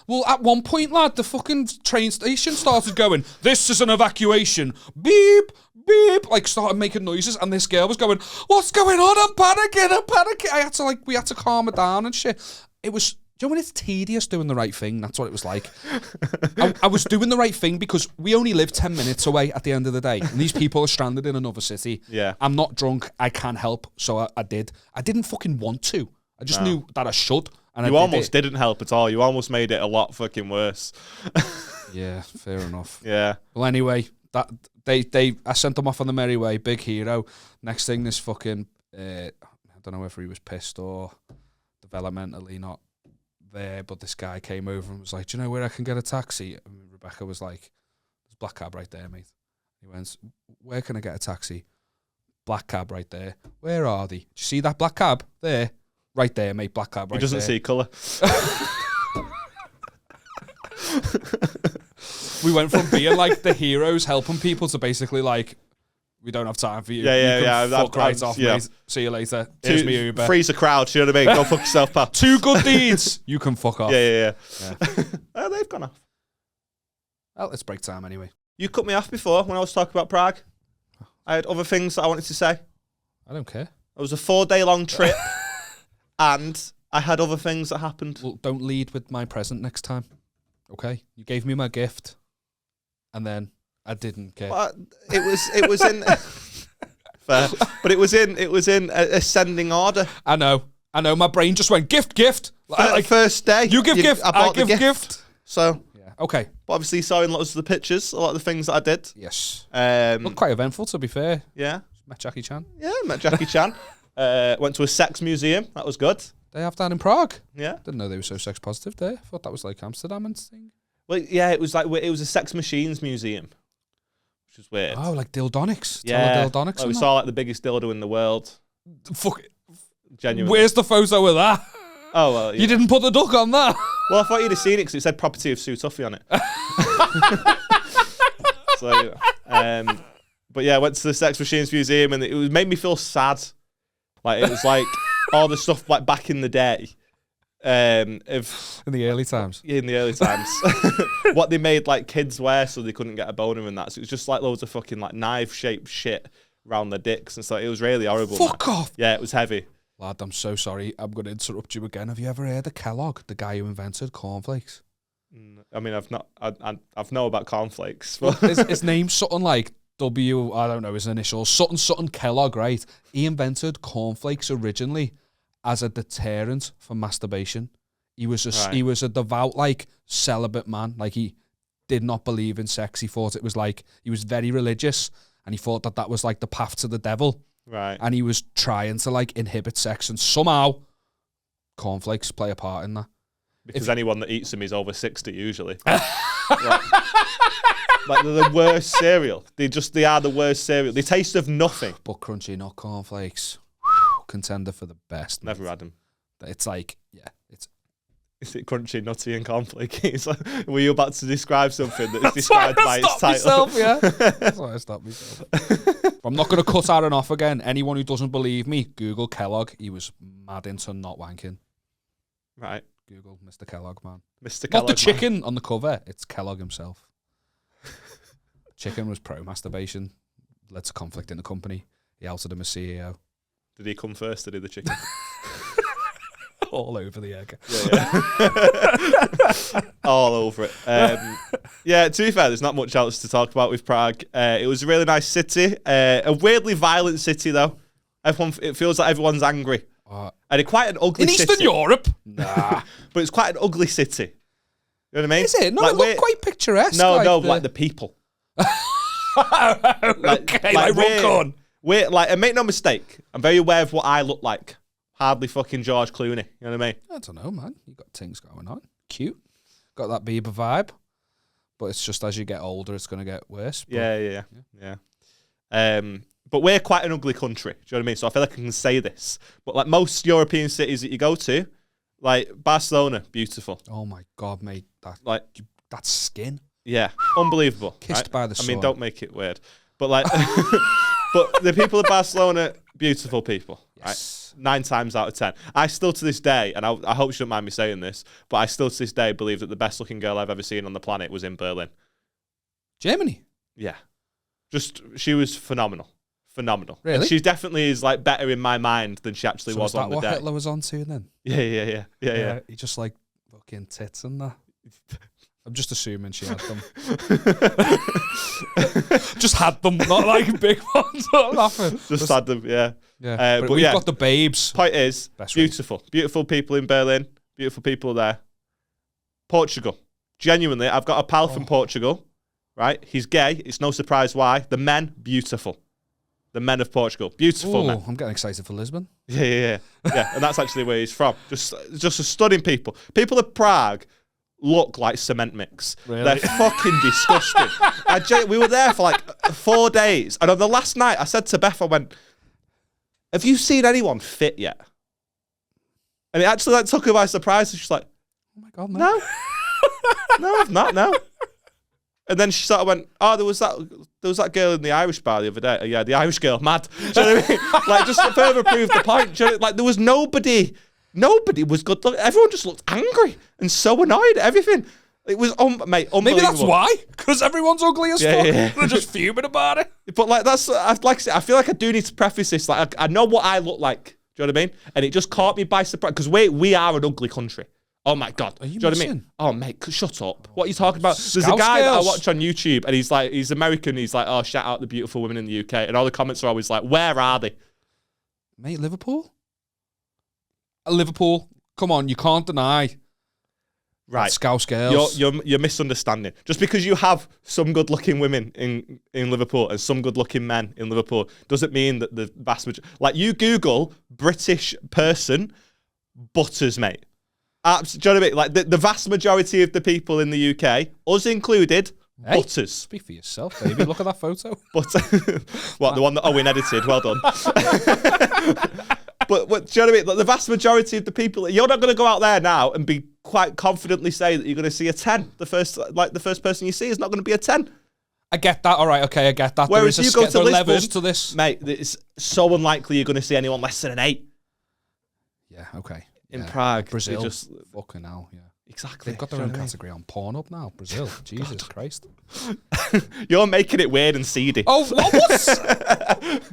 Speaker 2: Well, at one point, lad, the fucking train station started going, this is an evacuation. Beep, beep. Like, started making noises. And this girl was going, what's going on? I'm panicking. We had to calm her down and shit. It was... Do you know when it's tedious doing the right thing? That's what it was like. I was doing the right thing because we only live 10 minutes away at the end of the day. And these people are stranded in another city.
Speaker 1: Yeah.
Speaker 2: I'm not drunk. I can help. So I did. I didn't fucking want to. I just knew that I should. And
Speaker 1: you almost didn't help at all. You almost made it a lot fucking worse.
Speaker 2: Yeah, fair enough.
Speaker 1: Yeah.
Speaker 2: Well, anyway, I sent them off on the merry way. Big hero. Next thing, this fucking I don't know whether he was pissed or developmentally not there, but this guy came over and was like, "Do you know where I can get a taxi?" And Rebecca was like, "There's a black cab right there, mate." He went, "Where can I get a taxi?" "Black cab right there." "Where are they?" "Do you see that black cab there?" "Right there, mate, black cab right there."
Speaker 1: He doesn't see colour.
Speaker 2: We went from being like the heroes helping people to basically like, we don't have time for you.
Speaker 1: Yeah.
Speaker 2: Fuck right off, mate. See you later. Here's me Uber.
Speaker 1: Freeze the crowd, you know what I mean? Go fuck yourself, pal.
Speaker 2: 2 good deeds. You can fuck off.
Speaker 1: Yeah. Oh, they've gone off.
Speaker 2: Well, it's break time anyway.
Speaker 1: You cut me off before when I was talking about Prague. I had other things that I wanted to say.
Speaker 2: I don't care.
Speaker 1: It was a 4-day-long trip, and I had other things that happened.
Speaker 2: Well, don't lead with my present next time. Okay? You gave me my gift, and then I didn't care.
Speaker 1: But it was in fair, but it was in ascending order.
Speaker 2: I know. My brain just went gift.
Speaker 1: Like first day,
Speaker 2: you give gift. I give gift.
Speaker 1: So
Speaker 2: yeah, okay.
Speaker 1: But obviously, you saw in lots of the pictures, a lot of the things that I did.
Speaker 2: Yes. Looked quite eventful, to be fair.
Speaker 1: Yeah.
Speaker 2: Met Jackie Chan.
Speaker 1: Yeah, met Jackie Chan. Went to a sex museum. That was good.
Speaker 2: They have that in Prague.
Speaker 1: Yeah.
Speaker 2: Didn't know they were so sex positive there. Thought that was like Amsterdam and thing.
Speaker 1: Well, yeah, it was a sex machines museum, which is weird.
Speaker 2: Oh, like dildonics.
Speaker 1: Yeah.
Speaker 2: Dildonics.
Speaker 1: Like we saw like the biggest dildo in the world.
Speaker 2: Fuck it.
Speaker 1: Genuinely.
Speaker 2: Where's the photo of that?
Speaker 1: Oh, well, yeah.
Speaker 2: You didn't put the duck on that.
Speaker 1: Well, I thought you'd have seen it because it said property of Sue Tuffy on it. So, but yeah, I went to the Sex Machines Museum and it made me feel sad. Like, it was like all the stuff like back in the day.
Speaker 2: In the early times.
Speaker 1: Yeah, in the early times. What they made like kids wear so they couldn't get a boner and that. So it was just like loads of fucking like knife-shaped shit around their dicks and so it was really horrible.
Speaker 2: Fuck off!
Speaker 1: Yeah, it was heavy.
Speaker 2: Lad, I'm so sorry. I'm going to interrupt you again. Have you ever heard of Kellogg, the guy who invented cornflakes?
Speaker 1: I mean, I've not. I've know about cornflakes.
Speaker 2: Well, his name's something like W. I don't know his initials. Something Kellogg, right? He invented cornflakes originally as a deterrent for masturbation. He was a devout like celibate man. Like he did not believe in sex. He thought it was like he was very religious, and he thought that was like the path to the devil.
Speaker 1: Right.
Speaker 2: And he was trying to like inhibit sex, and somehow cornflakes play a part in that.
Speaker 1: Because anyone that eats them is over 60 usually. Like they're the worst cereal. They are the worst cereal. They taste of nothing.
Speaker 2: But crunchy, not cornflakes. Contender for the best.
Speaker 1: Never had them.
Speaker 2: It's like, yeah, it's.
Speaker 1: Is it crunchy, nutty, and cornflakey? Like, were you about to describe something that's described by its title?
Speaker 2: That's why I stopped myself. I'm not going to cut Aaron off again. Anyone who doesn't believe me, Google Kellogg. He was mad into not wanking.
Speaker 1: Right.
Speaker 2: Google Mr. Kellogg, man.
Speaker 1: Mr. Kellogg,
Speaker 2: not the chicken on the cover. It's Kellogg himself. Chicken was pro-masturbation. Led to conflict in the company. He outed him as CEO.
Speaker 1: Did he come first, did he, the chicken?
Speaker 2: All over the egg.
Speaker 1: Yeah. All over it. Yeah, to be fair, there's not much else to talk about with Prague. It was a really nice city. A weirdly violent city, though. It feels like everyone's angry. And it's quite an ugly city.
Speaker 2: In Eastern Europe? Nah.
Speaker 1: But it's quite an ugly city. You know what I mean?
Speaker 2: Is it? No, like, it looked quite picturesque.
Speaker 1: No, like the people.
Speaker 2: Okay, like Rock
Speaker 1: and make no mistake, I'm very aware of what I look like. Hardly fucking George Clooney. You know what I mean?
Speaker 2: I don't know, man. You got things going on. Cute. Got that Bieber vibe. But it's just as you get older, it's going to get worse. But,
Speaker 1: yeah. But we're quite an ugly country. Do you know what I mean? So I feel like I can say this. But like most European cities that you go to, like Barcelona, beautiful.
Speaker 2: Oh my God, mate. That skin.
Speaker 1: Yeah, unbelievable.
Speaker 2: Kissed by the sun.
Speaker 1: I mean, don't make it weird. But like, but the people of Barcelona, beautiful people. Yes. Right? 9 times out of 10. I still to this day, and I hope you don't mind me saying this, but I still to this day believe that the best looking girl I've ever seen on the planet was in Berlin.
Speaker 2: Germany?
Speaker 1: Yeah. She was phenomenal. Phenomenal.
Speaker 2: Really?
Speaker 1: And she definitely is like better in my mind than she actually was on the day.
Speaker 2: Is that what Hitler was on to then?
Speaker 1: Yeah.
Speaker 2: He just like fucking tits and that. I'm just assuming she had them. Just had them, not like big ones or nothing.
Speaker 1: Just had them, yeah.
Speaker 2: Yeah. But we've got the babes.
Speaker 1: Point is, beautiful. Beautiful people in Berlin. Beautiful people there. Portugal. Genuinely, I've got a pal from Portugal, right? He's gay. It's no surprise why. The men, beautiful. The men of Portugal. Beautiful men.
Speaker 2: I'm getting excited for Lisbon.
Speaker 1: Yeah. And that's actually where he's from. Just a stunning people. People of Prague look like cement mix.
Speaker 2: Really?
Speaker 1: They're fucking disgusting. We were there for like 4 days. And on the last night, I said to Beth, I went, have you seen anyone fit yet? And it actually like, took her by surprise. She's like,
Speaker 2: oh my God,
Speaker 1: no. No, I've not, no. And then she sort of went, oh, there was that girl in the Irish bar the other day. Yeah, the Irish girl, mad. Do you know what I mean? Like, just to further prove the point. Do you know, like, there was nobody was good looking. Everyone just looked angry and so annoyed at everything. It was, mate, unbelievable.
Speaker 2: Maybe that's why, because everyone's ugly as fuck.
Speaker 1: Yeah.
Speaker 2: They're just fuming about it.
Speaker 1: But like, I feel like I do need to preface this. Like, I know what I look like. Do you know what I mean? And it just caught me by surprise because we are an ugly country. Oh my God.
Speaker 2: Do you
Speaker 1: know what I mean? Oh mate, shut up. What are you talking about? There's a guy that I watch on YouTube and he's American. He's like, oh, shout out the beautiful women in the UK. And all the comments are always like, where are they?
Speaker 2: Mate, Liverpool? Liverpool. Come on, you can't deny.
Speaker 1: Right.
Speaker 2: Scouse girls.
Speaker 1: You're misunderstanding. Just because you have some good looking women in Liverpool and some good looking men in Liverpool doesn't mean that the vast majority, like you Google British person, butters, mate. Do you know what I mean? Like the vast majority of the people in the UK, us included, butters.
Speaker 2: Speak for yourself, baby. Look at that photo.
Speaker 1: But what, the one that Owen edited? Well done. But do you know what I mean? Like, the vast majority of the people, you're not going to go out there now and be quite confidently say that you're going to see a 10. The first person you see is not going to be a 10.
Speaker 2: I get that. All right, okay, I get that.
Speaker 1: Whereas you go to Lisbon,
Speaker 2: levels to this,
Speaker 1: mate, it's so unlikely you're going to see anyone less than an 8.
Speaker 2: Yeah, okay.
Speaker 1: In Prague,
Speaker 2: Brazil, just fucking hell, yeah.
Speaker 1: Exactly.
Speaker 2: They've got their own category on Pornhub now. Brazil, Jesus Christ.
Speaker 1: You're making it weird and seedy.
Speaker 2: Oh, what?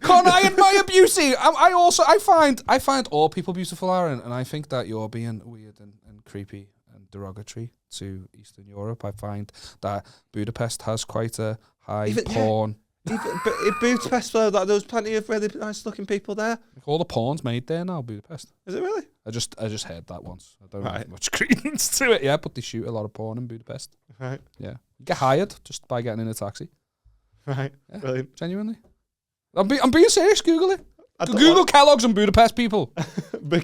Speaker 2: Can't I admire beauty? I find all people beautiful, Aaron, and I think that you're being weird and creepy and derogatory to Eastern Europe. I find that Budapest has quite a high porn.
Speaker 1: But in Budapest, though, there's plenty of really nice looking people there.
Speaker 2: All the porn's made there now, Budapest.
Speaker 1: Is it really?
Speaker 2: I just heard that once. I don't have much credence to it, but they shoot a lot of porn in Budapest.
Speaker 1: Right.
Speaker 2: Yeah. You get hired just by getting in a taxi.
Speaker 1: Right. Yeah. Brilliant.
Speaker 2: Genuinely. I'm being serious, Google it. Google Kellogg's and Budapest people.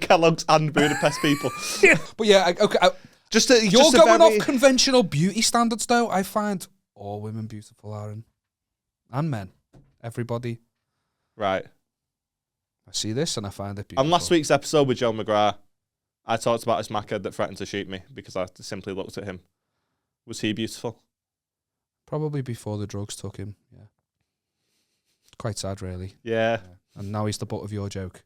Speaker 1: Kellogg's and Budapest people.
Speaker 2: Yeah. But yeah, okay. You're going off conventional beauty standards, though. I find all women beautiful, Aaron. And men. Everybody.
Speaker 1: Right.
Speaker 2: I see this and I find it beautiful.
Speaker 1: On last week's episode with Joe McGrath, I talked about a smackhead that threatened to shoot me because I simply looked at him. Was he beautiful?
Speaker 2: Probably before the drugs took him, yeah. Quite sad, really.
Speaker 1: Yeah.
Speaker 2: And now he's the butt of your joke.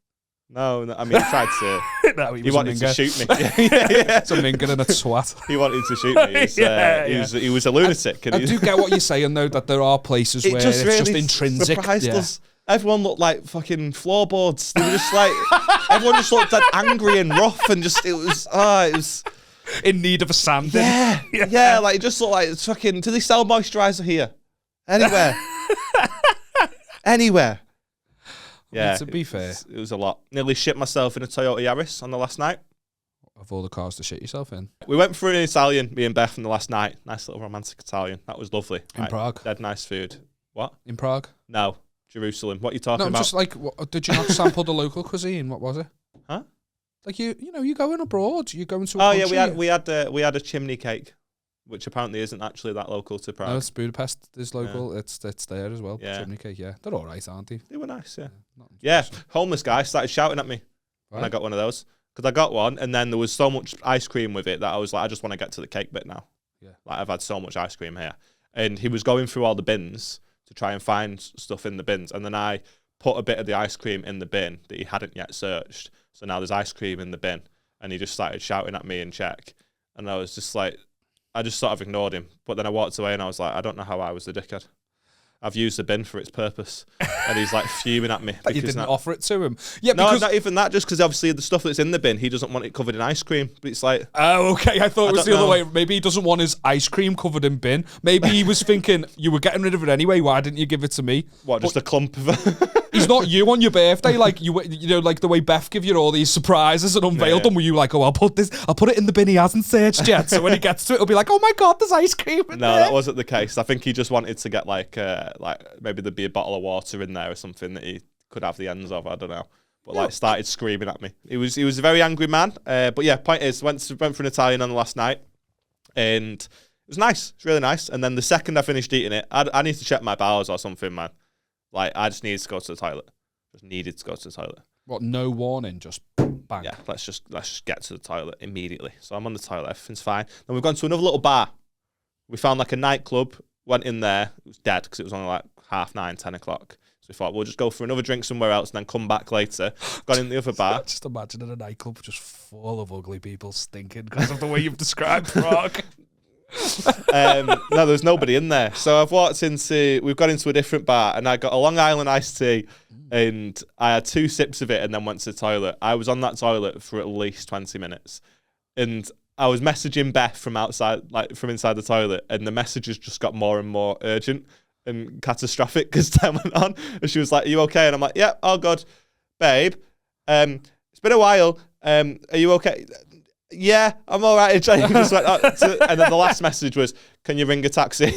Speaker 1: No, I mean, he tried to...
Speaker 2: No,
Speaker 1: he wanted to shoot me.
Speaker 2: It's a minger and a twat.
Speaker 1: He wanted to shoot me. He was a lunatic.
Speaker 2: I do get what you're saying, though, that there are places where it's just intrinsic.
Speaker 1: Us. Everyone looked like fucking floorboards. They were just like... everyone just looked like angry and rough and just... It was...
Speaker 2: In need of a sanding.
Speaker 1: Yeah, like, it just looked like it's fucking... Do they sell moisturiser here? Anywhere. Anywhere. Yeah,
Speaker 2: to be fair,
Speaker 1: it was a lot. Nearly shit myself in a Toyota Yaris on the last night.
Speaker 2: Of all the cars to shit yourself in.
Speaker 1: We went for an Italian, me and Beth, on the last night. Nice little romantic Italian. That was lovely.
Speaker 2: In Prague?
Speaker 1: Dead nice food. What?
Speaker 2: In Prague?
Speaker 1: No, Jerusalem. What are you talking about?
Speaker 2: No, just like, did you not sample the local cuisine? What was it?
Speaker 1: Huh?
Speaker 2: Like you're going abroad. You're going to a country.
Speaker 1: Yeah, we had a chimney cake, which apparently isn't actually that local to Prague.
Speaker 2: No, it's Budapest is local. Yeah. It's there as well.
Speaker 1: Yeah.
Speaker 2: Chimney cake, yeah. They're all right, aren't they?
Speaker 1: They were nice, yeah. Yeah, homeless guy started shouting at me when I got one of those. Because I got one, and then there was so much ice cream with it that I was like, I just want to get to the cake bit now.
Speaker 2: Yeah.
Speaker 1: Like, I've had so much ice cream here. And he was going through all the bins to try and find stuff in the bins. And then I put a bit of the ice cream in the bin that he hadn't yet searched. So now there's ice cream in the bin. And he just started shouting at me in Czech. And I was just like... I just sort of ignored him. But then I walked away and I was like, I don't know how I was the dickhead. I've used the bin for its purpose. And he's like fuming at me.
Speaker 2: That you didn't offer it to him. Yeah,
Speaker 1: no, not even that, just because obviously the stuff that's in the bin, he doesn't want it covered in ice cream. But it's like...
Speaker 2: Oh, okay. I thought it was the other way. Maybe he doesn't want his ice cream covered in bin. Maybe he was thinking, you were getting rid of it anyway, why didn't you give it to me?
Speaker 1: What, just a clump of it?
Speaker 2: He's not you on your birthday, like you know, like the way Beth give you all these surprises and unveiled them. Were you like, oh, I'll put it in the bin he hasn't searched yet. So when he gets to it, he'll be like, oh my god, there's ice cream in there.
Speaker 1: That wasn't the case. I think he just wanted to get like maybe there'd be a bottle of water in there or something that he could have the ends of. I don't know. But like started screaming at me. He was a very angry man. But yeah, point is, went for an Italian on the last night, and it was nice. It's really nice. And then the second I finished eating it, I need to check my bowels or something, man. Like, I just needed to go to the toilet. Just needed to go to the toilet.
Speaker 2: What, no warning, just bang?
Speaker 1: Yeah, let's just get to the toilet immediately. So I'm on the toilet, everything's fine. Then we've gone to another little bar. We found like a nightclub, went in there. It was dead because it was only like 9:30, 10 o'clock. So we thought, we'll just go for another drink somewhere else and then come back later. Gone in the other bar.
Speaker 2: Just imagining a nightclub just full of ugly people stinking because of the way you've described Prague.
Speaker 1: No, there's nobody in there. So we've gone into a different bar and I got a Long Island iced tea and I had 2 sips of it and then went to the toilet. I was on that toilet for at least 20 minutes. And I was messaging Beth from outside, like from inside the toilet, and the messages just got more and more urgent and catastrophic as time went on. And she was like, are you okay? And I'm like, yeah, all good. Babe, it's been a while. Are you okay? Yeah, I'm all right. And then the last message was, can you ring a taxi?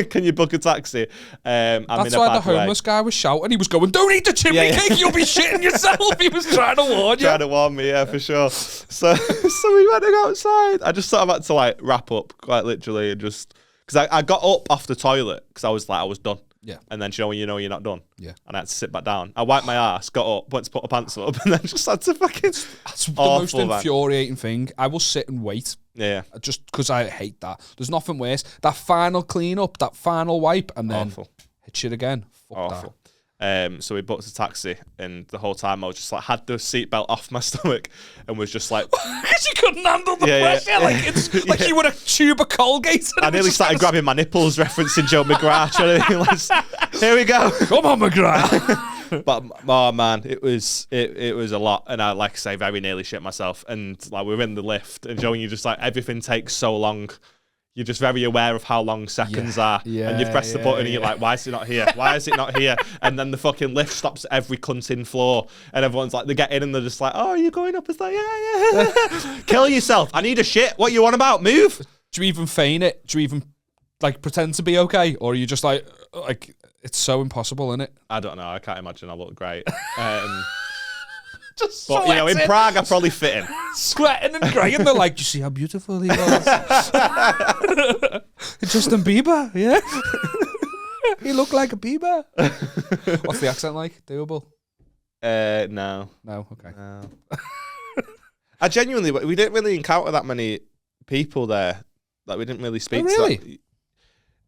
Speaker 1: Can you book a taxi?
Speaker 2: That's why the homeless guy was shouting. He was going, don't eat the chimney cake, you'll be shitting yourself. He was trying to warn you.
Speaker 1: Trying to warn me, yeah, for sure. So we went outside. I just sort of had to like wrap up, quite literally, and just... Because I got up off the toilet because I was done.
Speaker 2: Yeah.
Speaker 1: And then you know you're not done.
Speaker 2: Yeah.
Speaker 1: And I had to sit back down. I wiped my ass, got up, went to put my pants up, and then just had to fucking...
Speaker 2: That's the most infuriating thing. I will sit and wait.
Speaker 1: Yeah.
Speaker 2: Just because I hate that. There's nothing worse. That final clean up, that final wipe, and then hit shit again. Fuck
Speaker 1: awful. So we booked a taxi, and the whole time I was just like, had the seatbelt off my stomach, and was just like,
Speaker 2: because you couldn't handle the pressure, like it's like you were a tube of Colgate.
Speaker 1: I nearly started grabbing my nipples, referencing Joe McGrath. Here we go.
Speaker 2: Come on, McGrath.
Speaker 1: But oh man, it was a lot, and I, like I say, very nearly shit myself. And like we were in the lift, and Joe, and you just like everything takes so long. You're just very aware of how long seconds are. Yeah, and you've pressed the button and you're like, why is it not here? Why is it not here? And then the fucking lift stops at every cunting floor. And everyone's like, they get in and they're just like, oh, are you going up? It's like, yeah. Kill yourself. I need a shit. What you on about? Move.
Speaker 2: Do you even feign it? Do you even like pretend to be okay? Or are you just like it's so impossible, isn't it?
Speaker 1: I don't know. I can't imagine I look great.
Speaker 2: Just
Speaker 1: but, you know, in Prague, I probably fit in.
Speaker 2: Sweating and crying. They're like, do you see how beautiful he was? Justin Bieber, yeah. He looked like a Bieber. What's the accent like? Doable?
Speaker 1: No.
Speaker 2: No? Okay.
Speaker 1: No. I genuinely, we didn't really encounter that many people there. Like, we didn't really speak to that.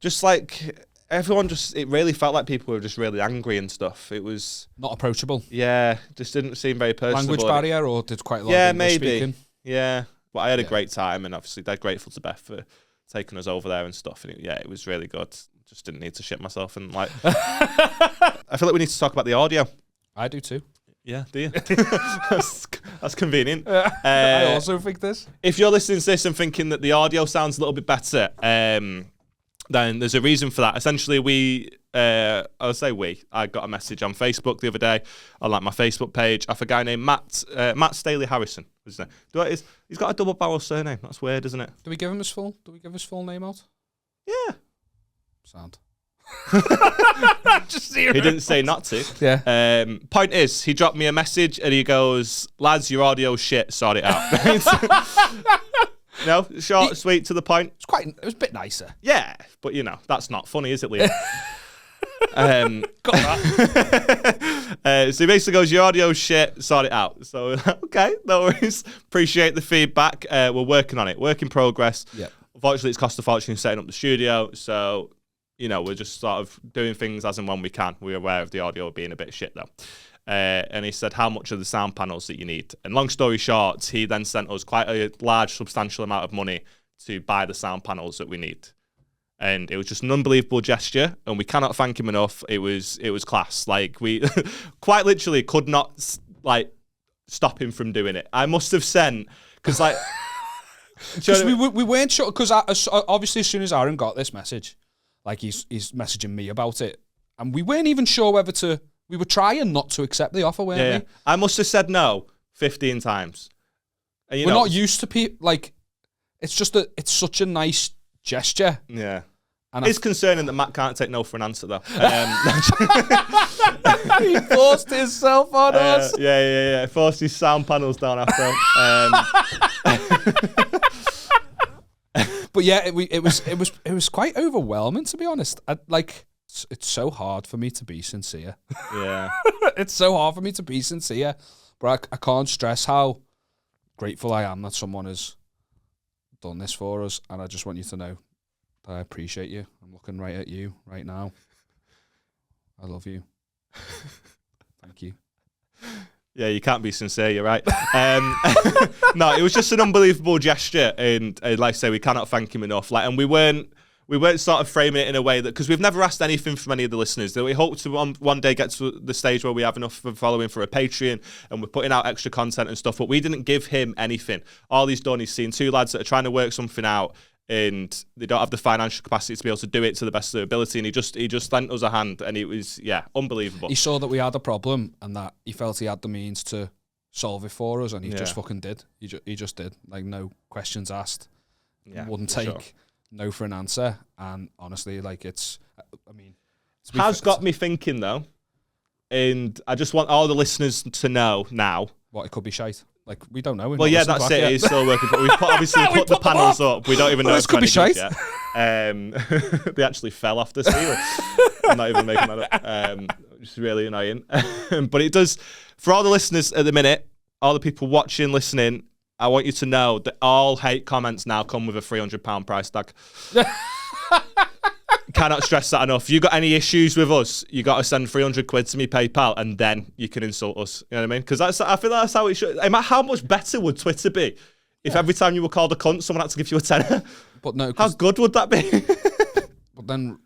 Speaker 1: Just like... Everyone it really felt like people were just really angry and stuff. It was...
Speaker 2: Not approachable.
Speaker 1: Yeah, just didn't seem very personable.
Speaker 2: Language barrier, or did quite a lot of English speaking?
Speaker 1: Yeah, but I had a great time, and obviously they're grateful to Beth for taking us over there and stuff. And it was really good. Just didn't need to shit myself. And like... I feel like we need to talk about the audio.
Speaker 2: I do too.
Speaker 1: Yeah, do you? That's convenient.
Speaker 2: I also think this.
Speaker 1: If you're listening to this and thinking that the audio sounds a little bit better... then there's a reason for that. Essentially, I got a message on Facebook the other day on like my Facebook page off a guy named Matt Staley Harrison. Isn't it? He's got a double barrel surname. That's weird, isn't it?
Speaker 2: Do we give his full name out?
Speaker 1: Yeah.
Speaker 2: Sound.
Speaker 1: Just he didn't say not to.
Speaker 2: Yeah.
Speaker 1: Point is, he dropped me a message and he goes, "Lads, your audio's shit. Sort it out." No, short, sweet, to the point.
Speaker 2: It was a bit nicer.
Speaker 1: Yeah, but you know, that's not funny, is it, Liam?
Speaker 2: Got that.
Speaker 1: So he basically goes, your audio's shit, sort it out. So, okay, no worries. Appreciate the feedback. We're working on it. Work in progress.
Speaker 2: Yep.
Speaker 1: Unfortunately, it's cost a fortune setting up the studio. So, you know, we're just sort of doing things as and when we can. We're aware of the audio being a bit shit, though. And he said, how much are the sound panels that you need? And long story short, he then sent us quite a large, substantial amount of money to buy the sound panels that we need. And it was just an unbelievable gesture, and we cannot thank him enough. It was class. Like, we quite literally could not like stop him from doing it. I must have sent, because like,
Speaker 2: because we weren't sure, because obviously as soon as Aaron got this message, like he's messaging me about it, and we weren't even sure whether to. We were trying not to accept the offer, weren't we?
Speaker 1: I must have said no 15 times. And,
Speaker 2: we're not used to people like. It's just that it's such a nice gesture.
Speaker 1: Yeah. And it's concerning that Matt can't take no for an answer, though.
Speaker 2: He forced himself on us.
Speaker 1: Yeah. Forced his sound panels down after.
Speaker 2: But yeah, it was quite overwhelming, to be honest. It's so hard for me to be sincere.
Speaker 1: Yeah.
Speaker 2: It's so hard for me to be sincere. But I can't stress how grateful I am that someone has done this for us, and I just want you to know that I appreciate you. I'm looking right at you right now. I love you. Thank you.
Speaker 1: Yeah, you can't be sincere, you're right. No, it was just an unbelievable gesture, and like I say, we cannot thank him enough. Like, and we weren't sort of framing it in a way that, because we've never asked anything from any of the listeners, that we hope to one day get to the stage where we have enough of a following for a Patreon and we're putting out extra content and stuff, but we didn't give him anything. All he's done is seen two lads that are trying to work something out, and they don't have the financial capacity to be able to do it to the best of their ability, and he just lent us a hand, and it was, unbelievable.
Speaker 2: He saw that we had a problem and that he felt he had the means to solve it for us, and he just fucking did. He just did. Like, no questions asked. Wouldn't take no for an answer. And honestly, like, it's
Speaker 1: got me thinking, though, and I just want all the listeners to know now.
Speaker 2: What, it could be shite. Like, we don't know.
Speaker 1: Well, yeah, that's it. It's still working. But we've put the panels up. We don't even know
Speaker 2: this could be shite.
Speaker 1: Yet. They actually fell off the ceiling. I'm not even making that up. Which is really annoying. But it does, for all the listeners at the minute, all the people watching, listening, I want you to know that all hate comments now come with a £300 price tag. Cannot stress that enough. If you got any issues with us, you got to send 300 quid to me PayPal, and then you can insult us. You know what I mean? Because I feel that's how it should. How much better would Twitter be if every time you were called a cunt, someone had to give you a tenner?
Speaker 2: But no,
Speaker 1: how good would that be?
Speaker 2: But then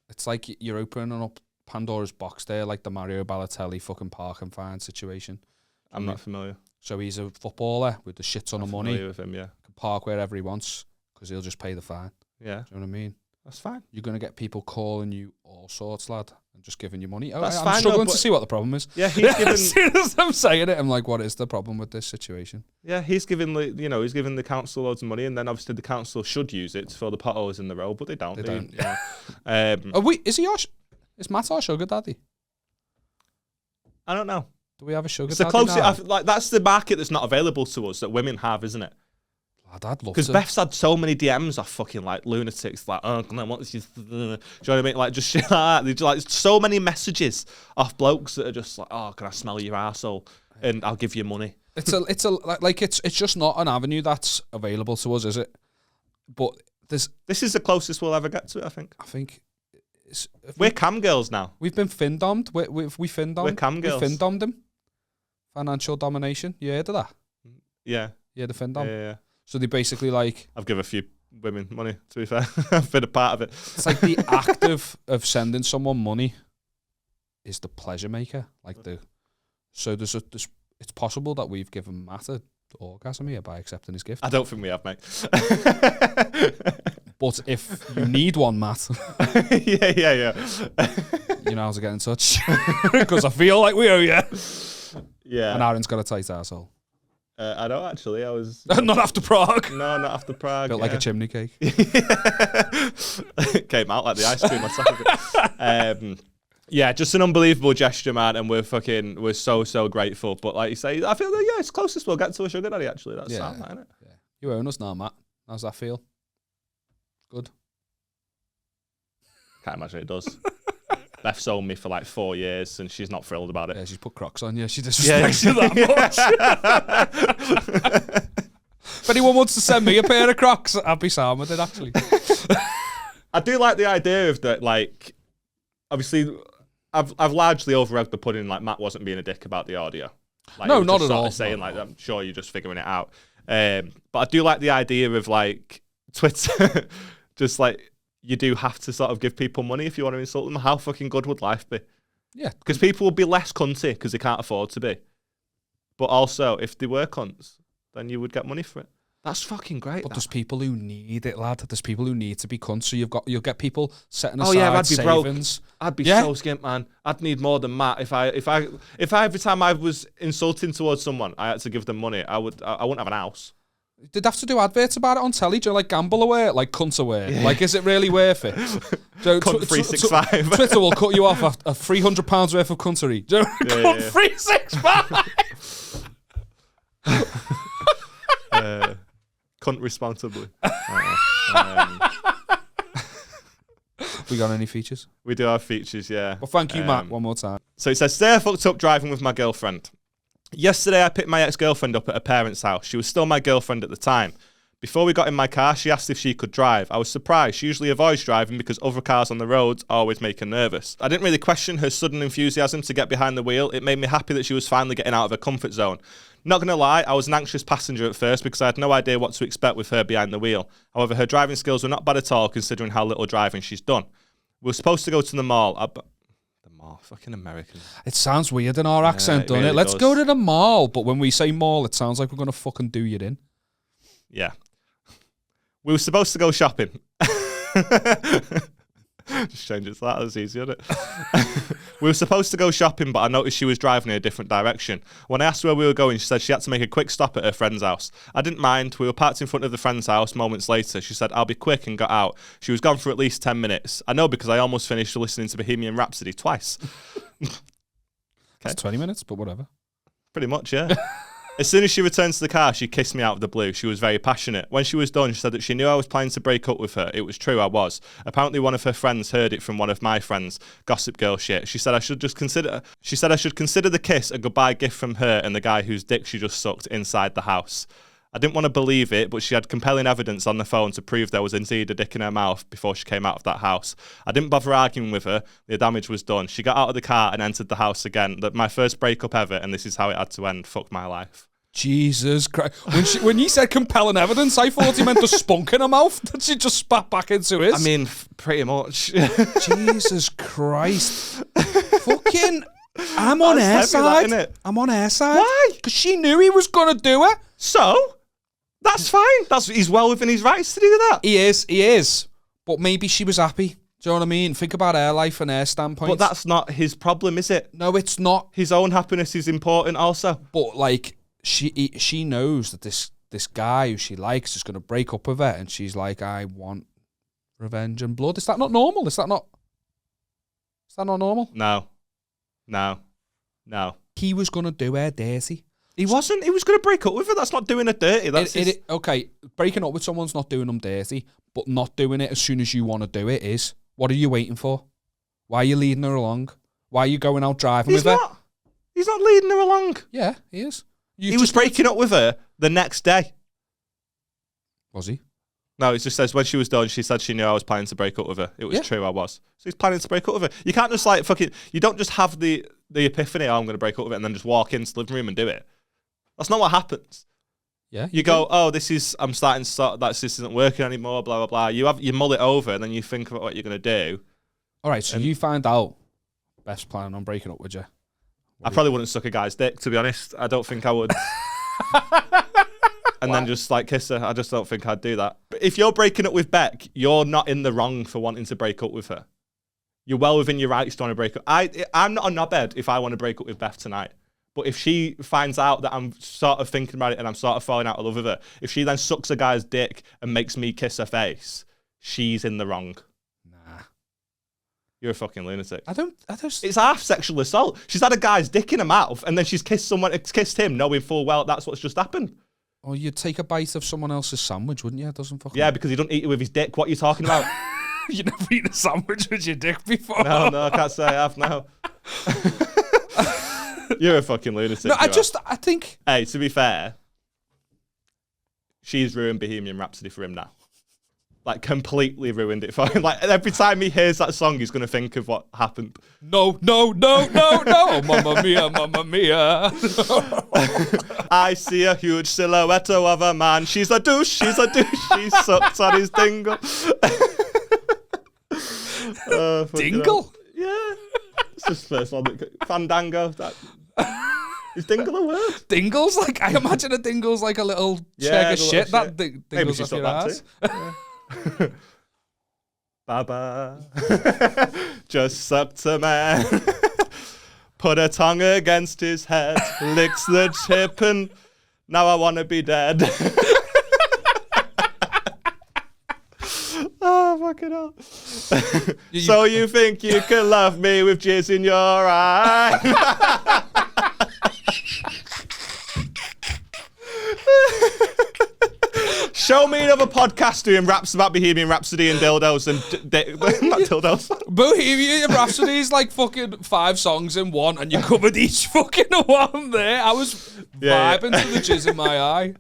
Speaker 2: it's like you're opening up Pandora's box there, like the Mario Balotelli fucking park and fine situation.
Speaker 1: I'm not familiar.
Speaker 2: So he's a footballer with a shit ton of money.
Speaker 1: Familiar with him, yeah.
Speaker 2: Can park wherever he wants because he'll just pay the fine.
Speaker 1: Yeah.
Speaker 2: Do you know what I mean?
Speaker 1: That's fine.
Speaker 2: You're going to get people calling you all sorts, lad, and just giving you money.
Speaker 1: I'm
Speaker 2: struggling to see what the problem is.
Speaker 1: Yeah, he's given.
Speaker 2: As soon as I'm saying it, I'm like, what is the problem with this situation?
Speaker 1: Yeah, he's giving the council loads of money, and then obviously the council should use it to fill the potholes in the road, but they don't.
Speaker 2: They don't.
Speaker 1: Yeah.
Speaker 2: Is Matt our sugar daddy?
Speaker 1: I don't know.
Speaker 2: Do we have a sugar
Speaker 1: it's
Speaker 2: daddy?
Speaker 1: The closest, like, that's the market that's not available to us that women have, isn't it?
Speaker 2: I'd love to.
Speaker 1: Because Beth's had so many DMs off fucking like lunatics, like, oh, can I want this? Do you know what I mean? Like, just shit like that. There's like so many messages off blokes that are just like, oh, can I smell your arsehole? And I'll give you money.
Speaker 2: It's just not an avenue that's available to us, is it? But this
Speaker 1: is the closest we'll ever get to it, I think. We're cam girls now.
Speaker 2: We've been fin-dommed. We fin-dommed.
Speaker 1: We're cam girls.
Speaker 2: We fin-dommed him. Financial domination. You heard of that?
Speaker 1: Yeah.
Speaker 2: Yeah, the fin-dom.
Speaker 1: Yeah.
Speaker 2: So they basically like...
Speaker 1: I've given a few women money, to be fair. I've been a part of it.
Speaker 2: It's like the act of sending someone money is the pleasure maker. So it's possible that we've given Matt an orgasm here by accepting his gift.
Speaker 1: I don't think we have, mate.
Speaker 2: But if you need one, Matt...
Speaker 1: Yeah.
Speaker 2: You know how to get in touch. Because I feel like we owe you.
Speaker 1: Yeah.
Speaker 2: And Aaron's got a tight arsehole.
Speaker 1: I don't actually. I was
Speaker 2: not after Prague.
Speaker 1: No, not after Prague.
Speaker 2: Built like a chimney cake.
Speaker 1: Came out like the ice cream on top of it. Yeah, just an unbelievable gesture, man, and we're so grateful. But like you say, I feel that it's closest we'll get to a sugar daddy. Actually, that's sound, isn't it?
Speaker 2: Yeah. You own us now, Matt. How's that feel? Good.
Speaker 1: Can't imagine it does. Beth's owned me for like 4 years, and she's not thrilled about it.
Speaker 2: Yeah, she's put Crocs on. Yeah, she disrespects you that much. If anyone wants to send me a pair of Crocs, I'd be sound with it, actually.
Speaker 1: I do like the idea of that, like, obviously, I've largely over-egged the pudding, like, Matt wasn't being a dick about the audio. Like,
Speaker 2: no, not at all.
Speaker 1: Saying, like, I'm sure you're just figuring it out. But I do like the idea of, like, Twitter just, like, you do have to sort of give people money if you want to insult them. How fucking good would life be?
Speaker 2: Yeah.
Speaker 1: Because people would be less cunty because they can't afford to be. But also, if they were cunts, then you would get money for it. That's fucking great.
Speaker 2: But there's people who need it, lad. There's people who need to be cunts. So you'll get people setting aside
Speaker 1: I'd be
Speaker 2: savings.
Speaker 1: Broke. I'd be so skint, man. I'd need more than that. If I every time I was insulting towards someone, I had to give them money, I wouldn't have an house.
Speaker 2: They'd have to do adverts about it on telly. Do you like gamble away? Like cunt away? Yeah. Like, is it really worth it?
Speaker 1: Cunt 365.
Speaker 2: Twitter will cut you off a £300 worth of cuntery. Cunt 365.
Speaker 1: Cunt responsibly.
Speaker 2: We got any features?
Speaker 1: We do have features, yeah.
Speaker 2: Well, thank you, Matt, one more time.
Speaker 1: So it says, "Today I fucked up driving with my girlfriend. Yesterday I picked my ex-girlfriend up at her parents' house. She was still my girlfriend at the time. Before we got in my car, she asked if she could drive. I was surprised. She usually avoids driving because other cars on the roads always make her nervous. I didn't really question her sudden enthusiasm to get behind the wheel. It made me happy that she was finally getting out of her comfort zone. Not going to lie, I was an anxious passenger at first because I had no idea what to expect with her behind the wheel. However, her driving skills were not bad at all considering how little driving she's done. We were supposed to go to the mall. The mall? Fucking American.
Speaker 2: It sounds weird in our accent, doesn't it? Let's go to the mall. But when we say mall, it sounds like we're going to fucking do you in.
Speaker 1: Yeah. We were supposed to go shopping. Just change it to that. That's easy, isn't it? We were supposed to go shopping, but I noticed she was driving in a different direction. When I asked where we were going, she said she had to make a quick stop at her friend's house. I didn't mind. We were parked in front of the friend's house moments later. She said, "I'll be quick," and got out. She was gone for at least 10 minutes. I know because I almost finished listening to Bohemian Rhapsody twice.
Speaker 2: It's 20 minutes, but whatever.
Speaker 1: Pretty much, yeah. As soon as she returned to the car, she kissed me out of the blue. She was very passionate. When she was done, she said that she knew I was planning to break up with her. It was true, I was. Apparently, one of her friends heard it from one of my friends. Gossip girl shit. She said I should consider the kiss a goodbye gift from her and the guy whose dick she just sucked inside the house. I didn't want to believe it, but she had compelling evidence on the phone to prove there was indeed a dick in her mouth before she came out of that house. I didn't bother arguing with her. The damage was done. She got out of the car and entered the house again. That my first breakup ever, and this is how it had to end. Fuck my life.
Speaker 2: Jesus Christ. When he said compelling evidence, I thought he meant the spunk in her mouth that she just spat back into his.
Speaker 1: I mean, pretty much.
Speaker 2: Jesus Christ. Fucking, I'm on her side. I'm on her side.
Speaker 1: Why?
Speaker 2: Because she knew he was going to do it.
Speaker 1: So? That's fine. He's well within his rights to do that.
Speaker 2: He is. But maybe she was happy. Do you know what I mean? Think about her life and her standpoint.
Speaker 1: But that's not his problem, is it?
Speaker 2: No, it's not.
Speaker 1: His own happiness is important also.
Speaker 2: But, like, she knows that this guy who she likes is going to break up with her, and she's like, I want revenge and blood. Is that not normal? Is that not normal?
Speaker 1: No.
Speaker 2: He was going to do her dirty.
Speaker 1: He wasn't. He was going to break up with her. That's not doing her dirty.
Speaker 2: Okay, breaking up with someone's not doing them dirty, but not doing it as soon as you want to do it is. What are you waiting for? Why are you leading her along? Why are you going out driving with her?
Speaker 1: He's not leading her along.
Speaker 2: Yeah, he is.
Speaker 1: He was breaking up with her the next day.
Speaker 2: Was he?
Speaker 1: No, it just says when she was done, she said she knew I was planning to break up with her. It was true, I was. So he's planning to break up with her. You can't just you don't just have the epiphany, I'm going to break up with it, and then just walk into the living room and do it. That's not what happens.
Speaker 2: Yeah.
Speaker 1: You go, I'm starting to sort that this isn't working anymore, blah, blah, blah. You mull it over, and then you think about what you're going to do.
Speaker 2: All right, so you find out Beth's planning on breaking up with you.
Speaker 1: I probably wouldn't suck a guy's dick, to be honest. I don't think I would. And then just kiss her. I just don't think I'd do that. But if you're breaking up with Beck, you're not in the wrong for wanting to break up with her. You're well within your rights to want to break up. I'm not a knobhead if I want to break up with Beth tonight. But if she finds out that I'm sort of thinking about it and I'm sort of falling out of love with her, if she then sucks a guy's dick and makes me kiss her face, she's in the wrong.
Speaker 2: Nah.
Speaker 1: You're a fucking lunatic.
Speaker 2: I don't.
Speaker 1: It's half sexual assault. She's had a guy's dick in her mouth and then she's kissed him knowing full well that's what's just happened.
Speaker 2: Or you'd take a bite of someone else's sandwich, wouldn't you? It doesn't fucking...
Speaker 1: Yeah, because he don't eat it with his dick. What are you talking about?
Speaker 2: You never eaten a sandwich with your dick before?
Speaker 1: No, I can't say I have, no. You're a fucking lunatic.
Speaker 2: No, I think...
Speaker 1: Hey, to be fair, she's ruined Bohemian Rhapsody for him now. Completely ruined it for him. Every time he hears that song, he's going to think of what happened.
Speaker 2: No. Oh, mamma mia, mamma mia.
Speaker 1: I see a huge silhouette of a man. She's a douche. She sucks on his dingle.
Speaker 2: Dingle?
Speaker 1: Yeah. It's just the first one. Fandango. Is dingle a word?
Speaker 2: Dingle's like, I imagine a dingle's like a little check of shit that dingles up your ass.
Speaker 1: Baba. Just sucked a man. Put a tongue against his head. Licks the tip and now I want to be dead. Oh, fucking hell. So you think you can love me with jizz in your eye? Show me another podcast doing raps about Bohemian Rhapsody and dildos and not dildos.
Speaker 2: Bohemian Rhapsody is like fucking 5 songs in one, and you covered each fucking one there. I was vibing to the jizz in my eye.